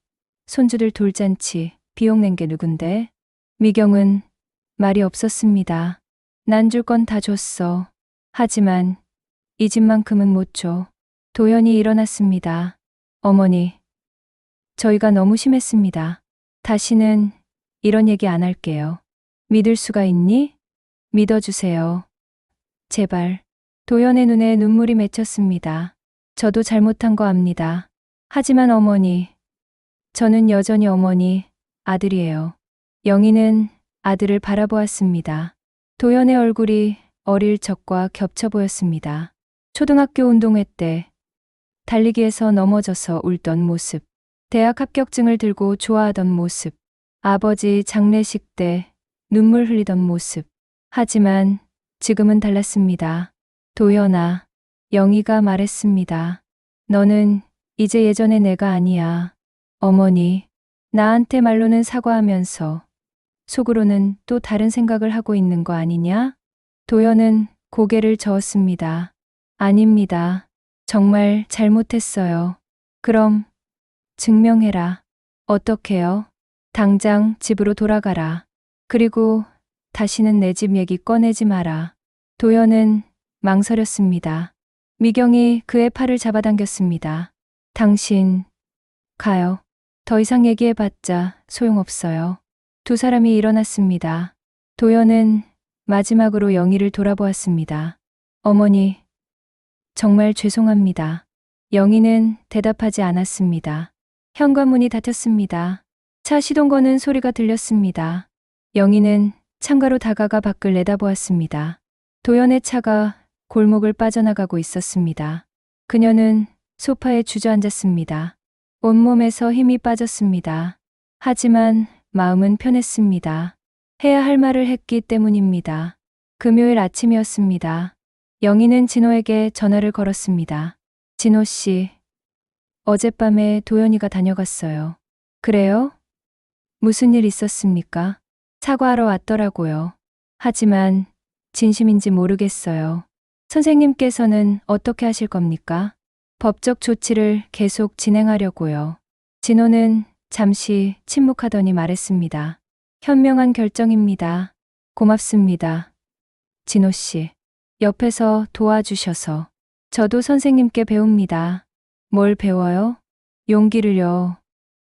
손주들 돌잔치 비용 낸 게 누군데? 미경은 말이 없었습니다. 난 줄 건 다 줬어. 하지만 이 집만큼은 못 줘. 도연이 일어났습니다. 어머니, 저희가 너무 심했습니다. 다시는 이런 얘기 안 할게요. 믿을 수가 있니? 믿어주세요. 제발. 도연의 눈에 눈물이 맺혔습니다. 저도 잘못한 거 압니다. 하지만 어머니, 저는 여전히 어머니, 아들이에요. 영희는 아들을 바라보았습니다. 도연의 얼굴이 어릴 적과 겹쳐 보였습니다. 초등학교 운동회 때 달리기에서 넘어져서 울던 모습, 대학 합격증을 들고 좋아하던 모습, 아버지 장례식 때 눈물 흘리던 모습. 하지만 지금은 달랐습니다. 도연아, 영희가 말했습니다. 너는 이제 예전의 내가 아니야. 어머니, 나한테 말로는 사과하면서 속으로는 또 다른 생각을 하고 있는 거 아니냐? 도연은 고개를 저었습니다. 아닙니다. 정말 잘못했어요. 그럼 증명해라. 어떻게요? 당장 집으로 돌아가라. 그리고 다시는 내 집 얘기 꺼내지 마라. 도연은 망설였습니다. 미경이 그의 팔을 잡아당겼습니다. 당신, 가요. 더 이상 얘기해봤자 소용없어요. 두 사람이 일어났습니다. 도연은 마지막으로 영희를 돌아보았습니다. 어머니, 정말 죄송합니다. 영희는 대답하지 않았습니다. 현관문이 닫혔습니다. 차 시동 거는 소리가 들렸습니다. 영희는 창가로 다가가 밖을 내다보았습니다. 도연의 차가 골목을 빠져나가고 있었습니다. 그녀는 소파에 주저앉았습니다. 온몸에서 힘이 빠졌습니다. 하지만 마음은 편했습니다. 해야 할 말을 했기 때문입니다. 금요일 아침이었습니다. 영희는 진호에게 전화를 걸었습니다. 진호 씨, 어젯밤에 도연이가 다녀갔어요. 그래요? 무슨 일 있었습니까? 사과하러 왔더라고요. 하지만 진심인지 모르겠어요. 선생님께서는 어떻게 하실 겁니까? 법적 조치를 계속 진행하려고요. 진호는 잠시 침묵하더니 말했습니다. 현명한 결정입니다. 고맙습니다. 진호 씨, 옆에서 도와주셔서. 저도 선생님께 배웁니다. 뭘 배워요? 용기를요.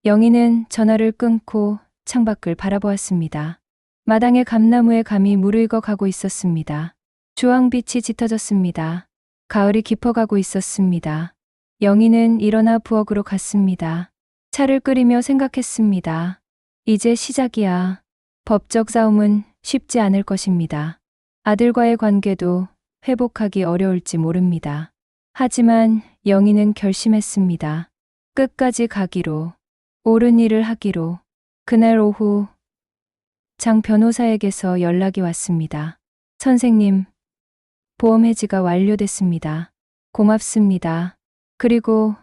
영희는 전화를 끊고 창밖을 바라보았습니다. 마당의 감나무에 감이 무르익어 가고 있었습니다. 주황빛이 짙어졌습니다. 가을이 깊어가고 있었습니다. 영희는 일어나 부엌으로 갔습니다. 차를 끓이며 생각했습니다. 이제 시작이야. 법적 싸움은 쉽지 않을 것입니다. 아들과의 관계도 회복하기 어려울지 모릅니다. 하지만 영희는 결심했습니다. 끝까지 가기로, 옳은 일을 하기로. 그날 오후 장 변호사에게서 연락이 왔습니다. 선생님, 보험 해지가 완료됐습니다. 고맙습니다. 그리고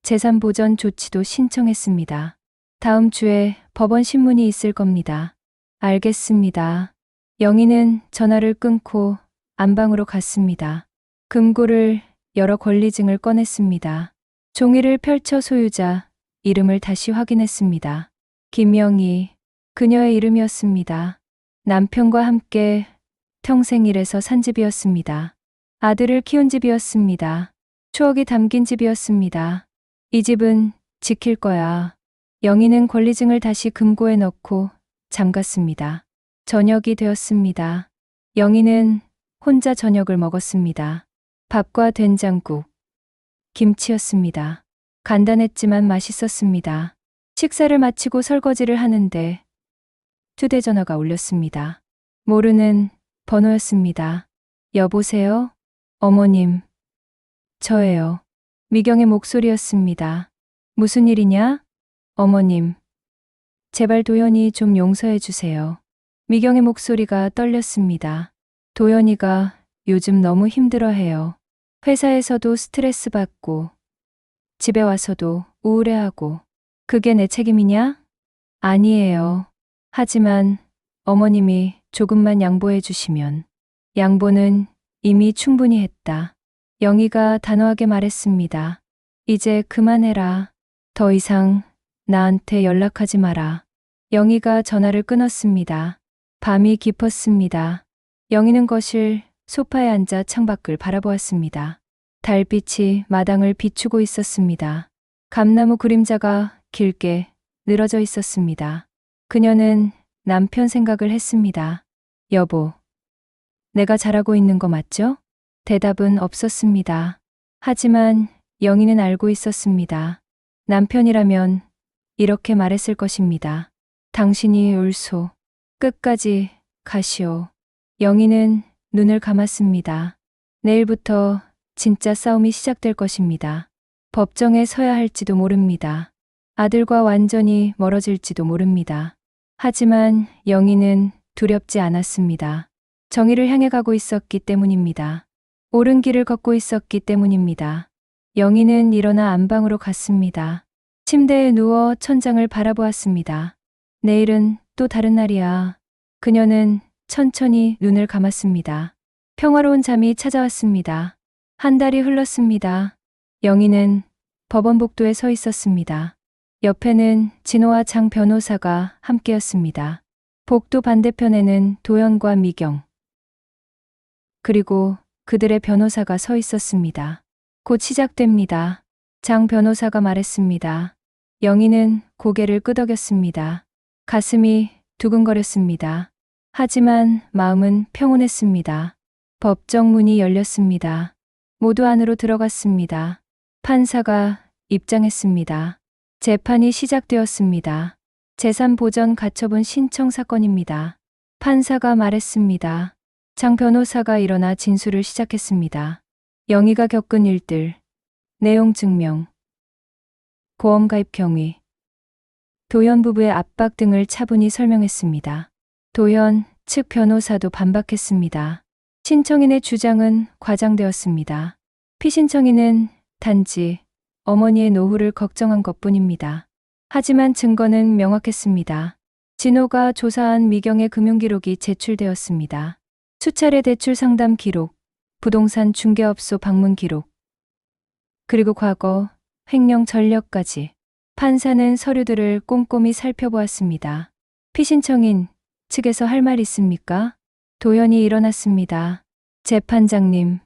재산 보전 조치도 신청했습니다. 다음 주에 법원 신문이 있을 겁니다. 알겠습니다. 영희는 전화를 끊고 안방으로 갔습니다. 금고를 열어 권리증을 꺼냈습니다. 종이를 펼쳐 소유자 이름을 다시 확인했습니다. 김영희, 그녀의 이름이었습니다. 남편과 함께 평생 일해서 산 집이었습니다. 아들을 키운 집이었습니다. 추억이 담긴 집이었습니다. 이 집은 지킬 거야. 영희는 권리증을 다시 금고에 넣고 잠갔습니다. 저녁이 되었습니다. 영희는 혼자 저녁을 먹었습니다. 밥과 된장국, 김치였습니다. 간단했지만 맛있었습니다. 식사를 마치고 설거지를 하는데 휴대전화가 울렸습니다. 모르는 번호였습니다. 여보세요? 어머님. 저예요. 미경의 목소리였습니다. 무슨 일이냐? 어머님. 제발 도연이 좀 용서해 주세요. 미경의 목소리가 떨렸습니다. 도연이가 요즘 너무 힘들어해요. 회사에서도 스트레스 받고 집에 와서도 우울해하고. 그게 내 책임이냐? 아니에요. 하지만 어머님이 조금만 양보해 주시면. 양보는 이미 충분히 했다. 영희가 단호하게 말했습니다. 이제 그만해라. 더 이상 나한테 연락하지 마라. 영희가 전화를 끊었습니다. 밤이 깊었습니다. 영희는 거실 소파에 앉아 창밖을 바라보았습니다. 달빛이 마당을 비추고 있었습니다. 감나무 그림자가 길게 늘어져 있었습니다. 그녀는 남편 생각을 했습니다. 여보, 내가 잘하고 있는 거 맞죠? 대답은 없었습니다. 하지만 영희는 알고 있었습니다. 남편이라면 이렇게 말했을 것입니다. 당신이 옳소. 끝까지 가시오. 영희는 눈을 감았습니다. 내일부터 진짜 싸움이 시작될 것입니다. 법정에 서야 할지도 모릅니다. 아들과 완전히 멀어질지도 모릅니다. 하지만 영희는 두렵지 않았습니다. 정의를 향해 가고 있었기 때문입니다. 옳은 길을 걷고 있었기 때문입니다. 영희는 일어나 안방으로 갔습니다. 침대에 누워 천장을 바라보았습니다. 내일은 또 다른 날이야. 그녀는 천천히 눈을 감았습니다. 평화로운 잠이 찾아왔습니다. 한 달이 흘렀습니다. 영희는 법원 복도에 서 있었습니다. 옆에는 진호와 장 변호사가 함께였습니다. 복도 반대편에는 도연과 미경, 그리고 그들의 변호사가 서 있었습니다. 곧 시작됩니다. 장 변호사가 말했습니다. 영희는 고개를 끄덕였습니다. 가슴이 두근거렸습니다. 하지만 마음은 평온했습니다. 법정 문이 열렸습니다. 모두 안으로 들어갔습니다. 판사가 입장했습니다. 재판이 시작되었습니다. 재산보전 가처분 신청 사건입니다. 판사가 말했습니다. 장 변호사가 일어나 진술을 시작했습니다. 영희가 겪은 일들, 내용 증명, 보험 가입 경위, 도연 부부의 압박 등을 차분히 설명했습니다. 도연 측 변호사도 반박했습니다. 신청인의 주장은 과장되었습니다. 피신청인은 단지 어머니의 노후를 걱정한 것뿐입니다. 하지만 증거는 명확했습니다. 진호가 조사한 미경의 금융기록이 제출되었습니다. 수차례 대출 상담 기록, 부동산 중개업소 방문 기록, 그리고 과거 횡령 전력까지. 판사는 서류들을 꼼꼼히 살펴보았습니다. 피신청인 측에서 할 말 있습니까? 도연이 일어났습니다. 재판장님,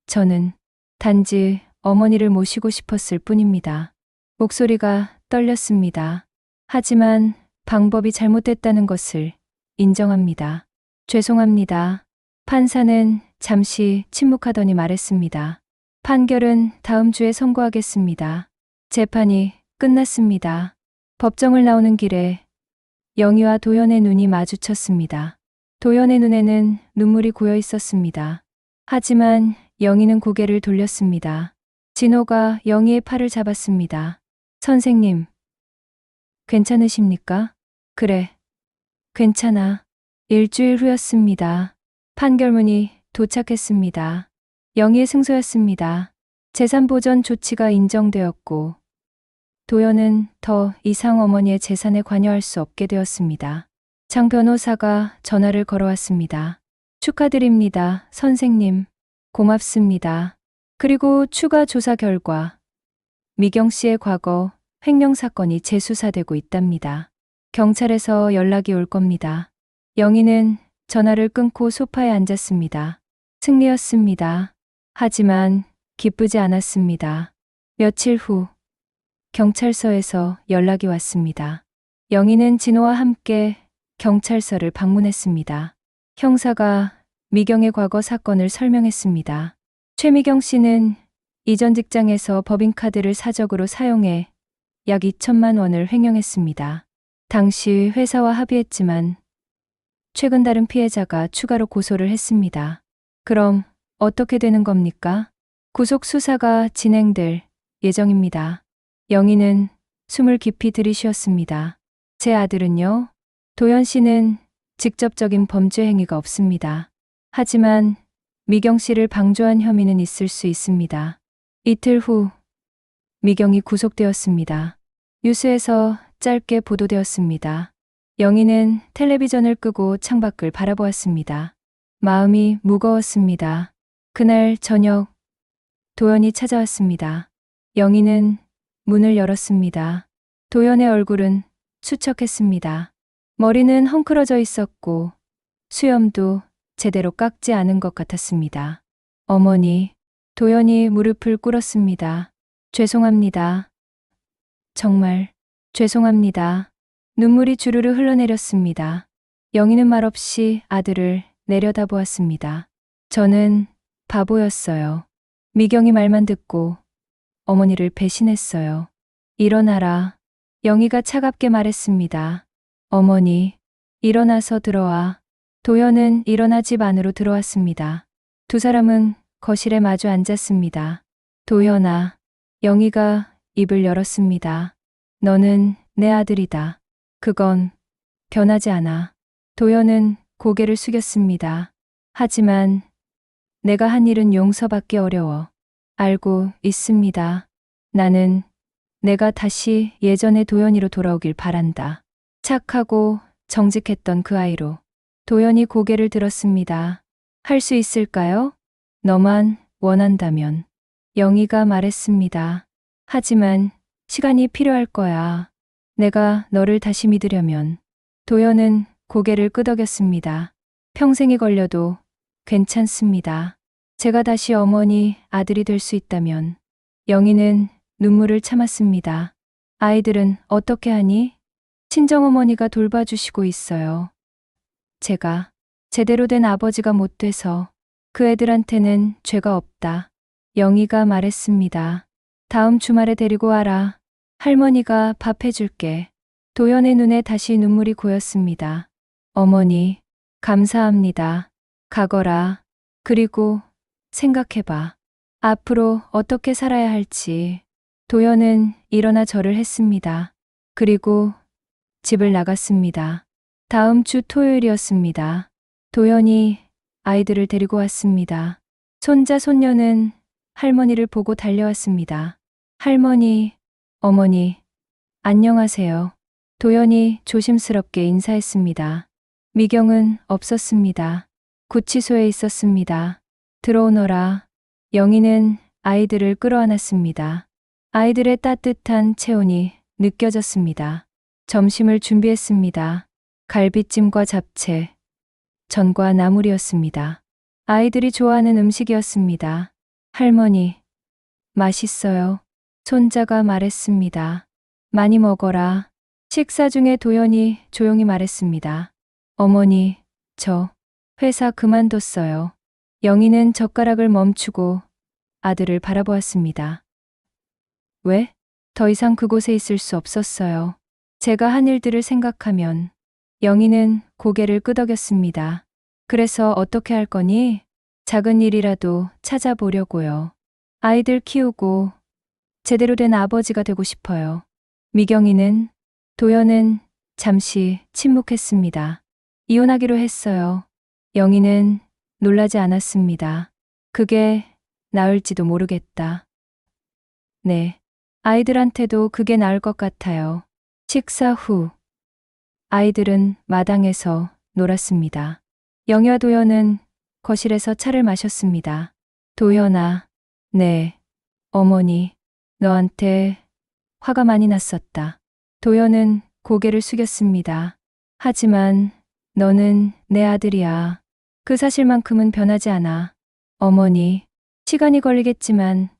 저는 단지 어머니를 모시고 싶었을 뿐입니다. 목소리가 떨렸습니다. 하지만 방법이 잘못됐다는 것을 인정합니다. 죄송합니다. 판사는 잠시 침묵하더니 말했습니다. 판결은 다음 주에 선고하겠습니다. 재판이 끝났습니다. 법정을 나오는 길에 영희와 도연의 눈이 마주쳤습니다. 도연의 눈에는 눈물이 고여 있었습니다. 하지만 영희는 고개를 돌렸습니다. 진호가 영희의 팔을 잡았습니다. 선생님, 괜찮으십니까? 그래, 괜찮아. 일주일 후였습니다. 판결문이 도착했습니다. 영희의 승소였습니다. 재산보전 조치가 인정되었고 도연은 더 이상 어머니의 재산에 관여할 수 없게 되었습니다. 장 변호사가 전화를 걸어왔습니다. 축하드립니다, 선생님. 고맙습니다. 그리고 추가 조사 결과 미경 씨의 과거 횡령 사건이 재수사되고 있답니다. 경찰에서 연락이 올 겁니다. 영희는 전화를 끊고 소파에 앉았습니다. 승리였습니다. 하지만 기쁘지 않았습니다. 며칠 후 경찰서에서 연락이 왔습니다. 영희는 진호와 함께 경찰서를 방문했습니다. 형사가 미경의 과거 사건을 설명했습니다. 최미경 씨는 이전 직장에서 법인카드를 사적으로 사용해 약 2천만 원을 횡령했습니다. 당시 회사와 합의했지만 최근 다른 피해자가 추가로 고소를 했습니다. 그럼 어떻게 되는 겁니까? 구속 수사가 진행될 예정입니다. 영희는 숨을 깊이 들이쉬었습니다. 제 아들은요? 도연 씨는 직접적인 범죄 행위가 없습니다. 하지만 미경 씨를 방조한 혐의는 있을 수 있습니다. 이틀 후 미경이 구속되었습니다. 뉴스에서 짧게 보도되었습니다. 영희는 텔레비전을 끄고 창밖을 바라보았습니다. 마음이 무거웠습니다. 그날 저녁 도연이 찾아왔습니다. 영희는 문을 열었습니다. 도연의 얼굴은 수척했습니다. 머리는 헝클어져 있었고 수염도 제대로 깎지 않은 것 같았습니다. 어머니, 도연이 무릎을 꿇었습니다. 죄송합니다. 정말 죄송합니다. 눈물이 주르르 흘러내렸습니다. 영희는 말없이 아들을 내려다보았습니다. 저는 바보였어요. 미경이 말만 듣고 어머니를 배신했어요. 일어나라. 영희가 차갑게 말했습니다. 어머니, 일어나서 들어와. 도연은 일어나 집 안으로 들어왔습니다. 두 사람은 거실에 마주 앉았습니다. 도연아, 영희가 입을 열었습니다. 너는 내 아들이다. 그건 변하지 않아. 도연은 고개를 숙였습니다. 하지만 내가 한 일은 용서받기 어려워. 알고 있습니다. 나는 내가 다시 예전의 도연이로 돌아오길 바란다. 착하고 정직했던 그 아이로. 도연이 고개를 들었습니다. 할 수 있을까요? 너만 원한다면. 영희가 말했습니다. 하지만 시간이 필요할 거야. 내가 너를 다시 믿으려면. 도연은 고개를 끄덕였습니다. 평생이 걸려도 괜찮습니다. 제가 다시 어머니, 아들이 될 수 있다면. 영희는 눈물을 참았습니다. 아이들은 어떻게 하니? 친정어머니가 돌봐주시고 있어요. 제가 제대로 된 아버지가 못 돼서 그 애들한테는 죄가 없다. 영희가 말했습니다. 다음 주말에 데리고 와라. 할머니가 밥 해줄게. 도연의 눈에 다시 눈물이 고였습니다. 어머니, 감사합니다. 가거라. 그리고 생각해봐. 앞으로 어떻게 살아야 할지. 도연은 일어나 절을 했습니다. 그리고 집을 나갔습니다. 다음 주 토요일이었습니다. 도연이 아이들을 데리고 왔습니다. 손자, 손녀는 할머니를 보고 달려왔습니다. 할머니, 어머니, 안녕하세요. 도연이 조심스럽게 인사했습니다. 미경은 없었습니다. 구치소에 있었습니다. 들어오너라. 영희는 아이들을 끌어안았습니다. 아이들의 따뜻한 체온이 느껴졌습니다. 점심을 준비했습니다. 갈비찜과 잡채, 전과 나물이었습니다. 아이들이 좋아하는 음식이었습니다. 할머니, 맛있어요. 손자가 말했습니다. 많이 먹어라. 식사 중에 도연이 조용히 말했습니다. 어머니, 저 회사 그만뒀어요. 영희는 젓가락을 멈추고 아들을 바라보았습니다. 왜? 더 이상 그곳에 있을 수 없었어요. 제가 한 일들을 생각하면. 영희는 고개를 끄덕였습니다. 그래서 어떻게 할 거니? 작은 일이라도 찾아보려고요. 아이들 키우고 제대로 된 아버지가 되고 싶어요. 미경이는, 도연은 잠시 침묵했습니다. 이혼하기로 했어요. 영희는 놀라지 않았습니다. 그게 나을지도 모르겠다. 네. 아이들한테도 그게 나을 것 같아요. 식사 후 아이들은 마당에서 놀았습니다. 영희와 도연은 거실에서 차를 마셨습니다. 도연아, 네, 어머니, 너한테 화가 많이 났었다. 도연은 고개를 숙였습니다. 하지만 너는 내 아들이야. 그 사실만큼은 변하지 않아. 어머니, 시간이 걸리겠지만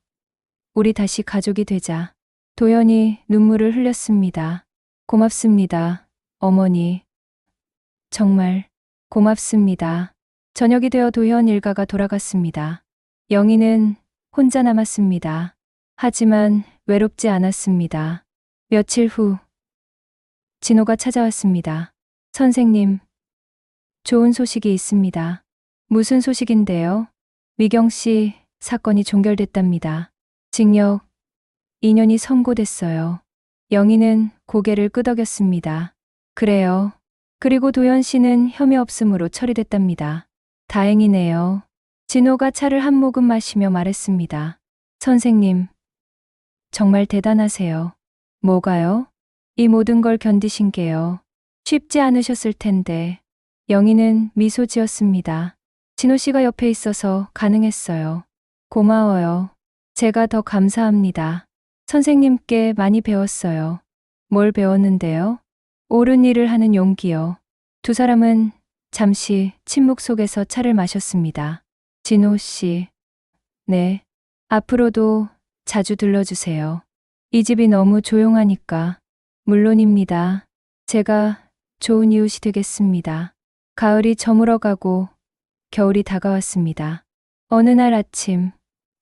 우리 다시 가족이 되자. 도연이 눈물을 흘렸습니다. 고맙습니다, 어머니. 정말 고맙습니다. 저녁이 되어 도연 일가가 돌아갔습니다. 영희는 혼자 남았습니다. 하지만 외롭지 않았습니다. 며칠 후 진호가 찾아왔습니다. 선생님, 좋은 소식이 있습니다. 무슨 소식인데요? 미경 씨 사건이 종결됐답니다. 징역 2년이 선고됐어요. 영희는 고개를 끄덕였습니다. 그래요. 그리고 도연 씨는 혐의 없음으로 처리됐답니다. 다행이네요. 진호가 차를 한 모금 마시며 말했습니다. 선생님, 정말 대단하세요. 뭐가요? 이 모든 걸 견디신 게요. 쉽지 않으셨을 텐데. 영희는 미소 지었습니다. 진호 씨가 옆에 있어서 가능했어요. 고마워요. 제가 더 감사합니다. 선생님께 많이 배웠어요. 뭘 배웠는데요? 옳은 일을 하는 용기요. 두 사람은 잠시 침묵 속에서 차를 마셨습니다. 진호 씨. 네. 앞으로도 자주 들러주세요. 이 집이 너무 조용하니까. 물론입니다. 제가 좋은 이웃이 되겠습니다. 가을이 저물어가고 겨울이 다가왔습니다. 어느 날 아침,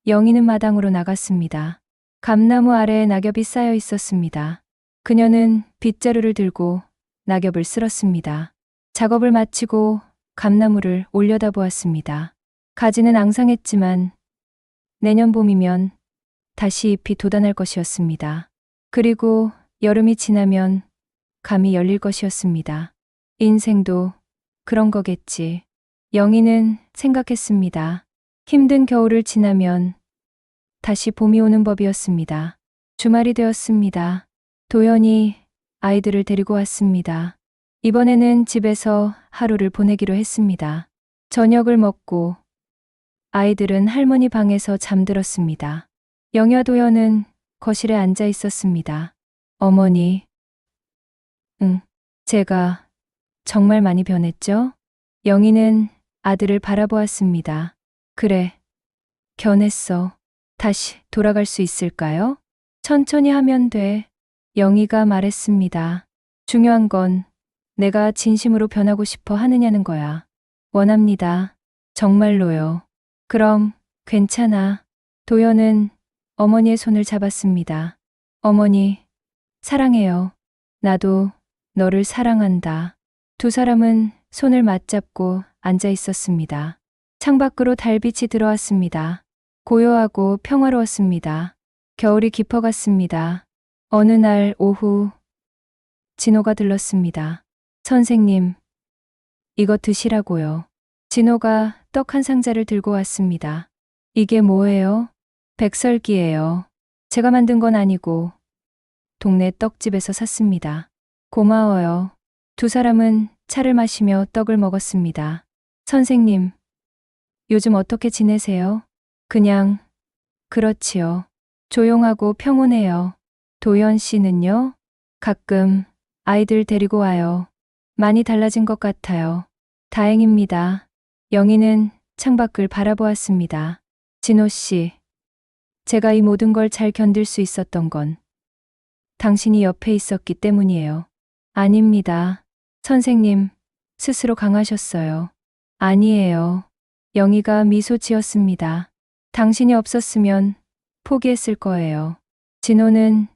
영희는 마당으로 나갔습니다. 감나무 아래에 낙엽이 쌓여 있었습니다. 그녀는 빗자루를 들고 낙엽을 쓸었습니다. 작업을 마치고 감나무를 올려다보았습니다. 가지는 앙상했지만 내년 봄이면 다시 잎이 돋아날 것이었습니다. 그리고 여름이 지나면 감이 열릴 것이었습니다. 인생도 그런 거겠지. 영희는 생각했습니다. 힘든 겨울을 지나면 다시 봄이 오는 법이었습니다. 주말이 되었습니다. 도연이 아이들을 데리고 왔습니다. 이번에는 집에서 하루를 보내기로 했습니다. 저녁을 먹고 아이들은 할머니 방에서 잠들었습니다. 영희와 도연은 거실에 앉아 있었습니다. 어머니, 제가 정말 많이 변했죠? 영희는 아들을 바라보았습니다. 그래, 변했어. 다시 돌아갈 수 있을까요? 천천히 하면 돼. 영희가 말했습니다. 중요한 건 내가 진심으로 변하고 싶어 하느냐는 거야. 원합니다. 정말로요. 그럼 괜찮아. 도연은 어머니의 손을 잡았습니다. 어머니, 사랑해요. 나도 너를 사랑한다. 두 사람은 손을 맞잡고 앉아 있었습니다. 창밖으로 달빛이 들어왔습니다. 고요하고 평화로웠습니다. 겨울이 깊어갔습니다. 어느 날 오후, 진호가 들렀습니다. 선생님, 이거 드시라고요. 진호가 떡 한 상자를 들고 왔습니다. 이게 뭐예요? 백설기예요. 제가 만든 건 아니고 동네 떡집에서 샀습니다. 고마워요. 두 사람은 차를 마시며 떡을 먹었습니다. 선생님, 요즘 어떻게 지내세요? 그냥, 그렇지요. 조용하고 평온해요. 도연 씨는요? 가끔 아이들 데리고 와요. 많이 달라진 것 같아요. 다행입니다. 영희는 창밖을 바라보았습니다. 진호 씨, 제가 이 모든 걸 잘 견딜 수 있었던 건 당신이 옆에 있었기 때문이에요. 아닙니다. 선생님, 스스로 강하셨어요. 아니에요. 영희가 미소 지었습니다. 당신이 없었으면 포기했을 거예요. 진호는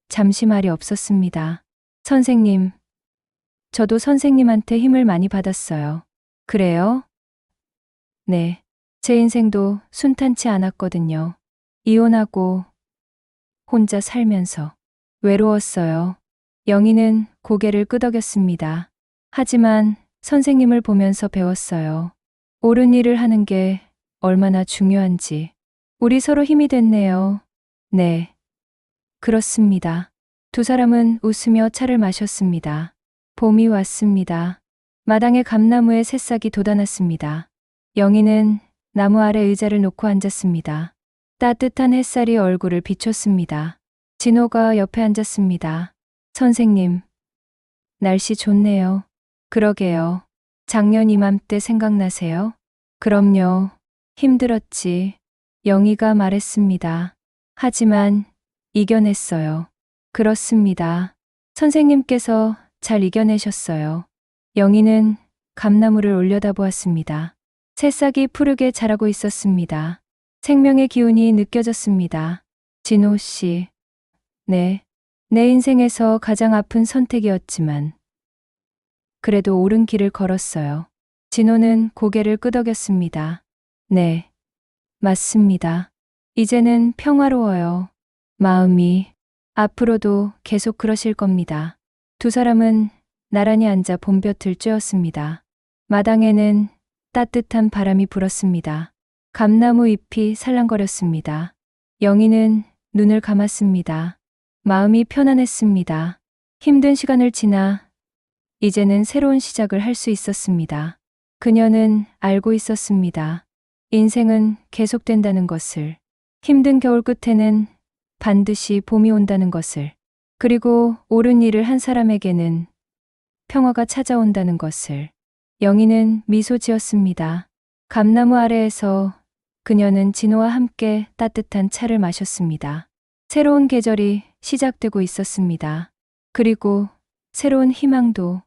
잠시 말이 없었습니다. 선생님, 저도 선생님한테 힘을 많이 받았어요. 그래요? 네. 제 인생도 순탄치 않았거든요. 이혼하고 혼자 살면서 외로웠어요. 영희는 고개를 끄덕였습니다. 하지만 선생님을 보면서 배웠어요. 옳은 일을 하는 게 얼마나 중요한지. 우리 서로 힘이 됐네요. 네. 그렇습니다. 두 사람은 웃으며 차를 마셨습니다. 봄이 왔습니다. 마당의 감나무에 새싹이 돋아났습니다. 영희는 나무 아래 의자를 놓고 앉았습니다. 따뜻한 햇살이 얼굴을 비췄습니다. 진호가 옆에 앉았습니다. 선생님, 날씨 좋네요. 그러게요. 작년 이맘때 생각나세요? 그럼요. 힘들었지. 영희가 말했습니다. 하지만 이겨냈어요. 그렇습니다. 선생님께서 잘 이겨내셨어요. 영희는 감나무를 올려다보았습니다. 새싹이 푸르게 자라고 있었습니다. 생명의 기운이 느껴졌습니다. 진호 씨. 네. 내 인생에서 가장 아픈 선택이었지만 그래도 옳은 길을 걸었어요. 진호는 고개를 끄덕였습니다. 네. 맞습니다. 이제는 평화로워요. 마음이. 앞으로도 계속 그러실 겁니다. 두 사람은 나란히 앉아 봄볕을 쬐었습니다. 마당에는 따뜻한 바람이 불었습니다. 감나무 잎이 살랑거렸습니다. 영희는 눈을 감았습니다. 마음이 편안했습니다. 힘든 시간을 지나 이제는 새로운 시작을 할 수 있었습니다. 그녀는 알고 있었습니다. 인생은 계속된다는 것을. 힘든 겨울 끝에는 반드시 봄이 온다는 것을. 그리고 옳은 일을 한 사람에게는 평화가 찾아온다는 것을. 영희는 미소 지었습니다. 감나무 아래에서 그녀는 진호와 함께 따뜻한 차를 마셨습니다. 새로운 계절이 시작되고 있었습니다. 그리고 새로운 희망도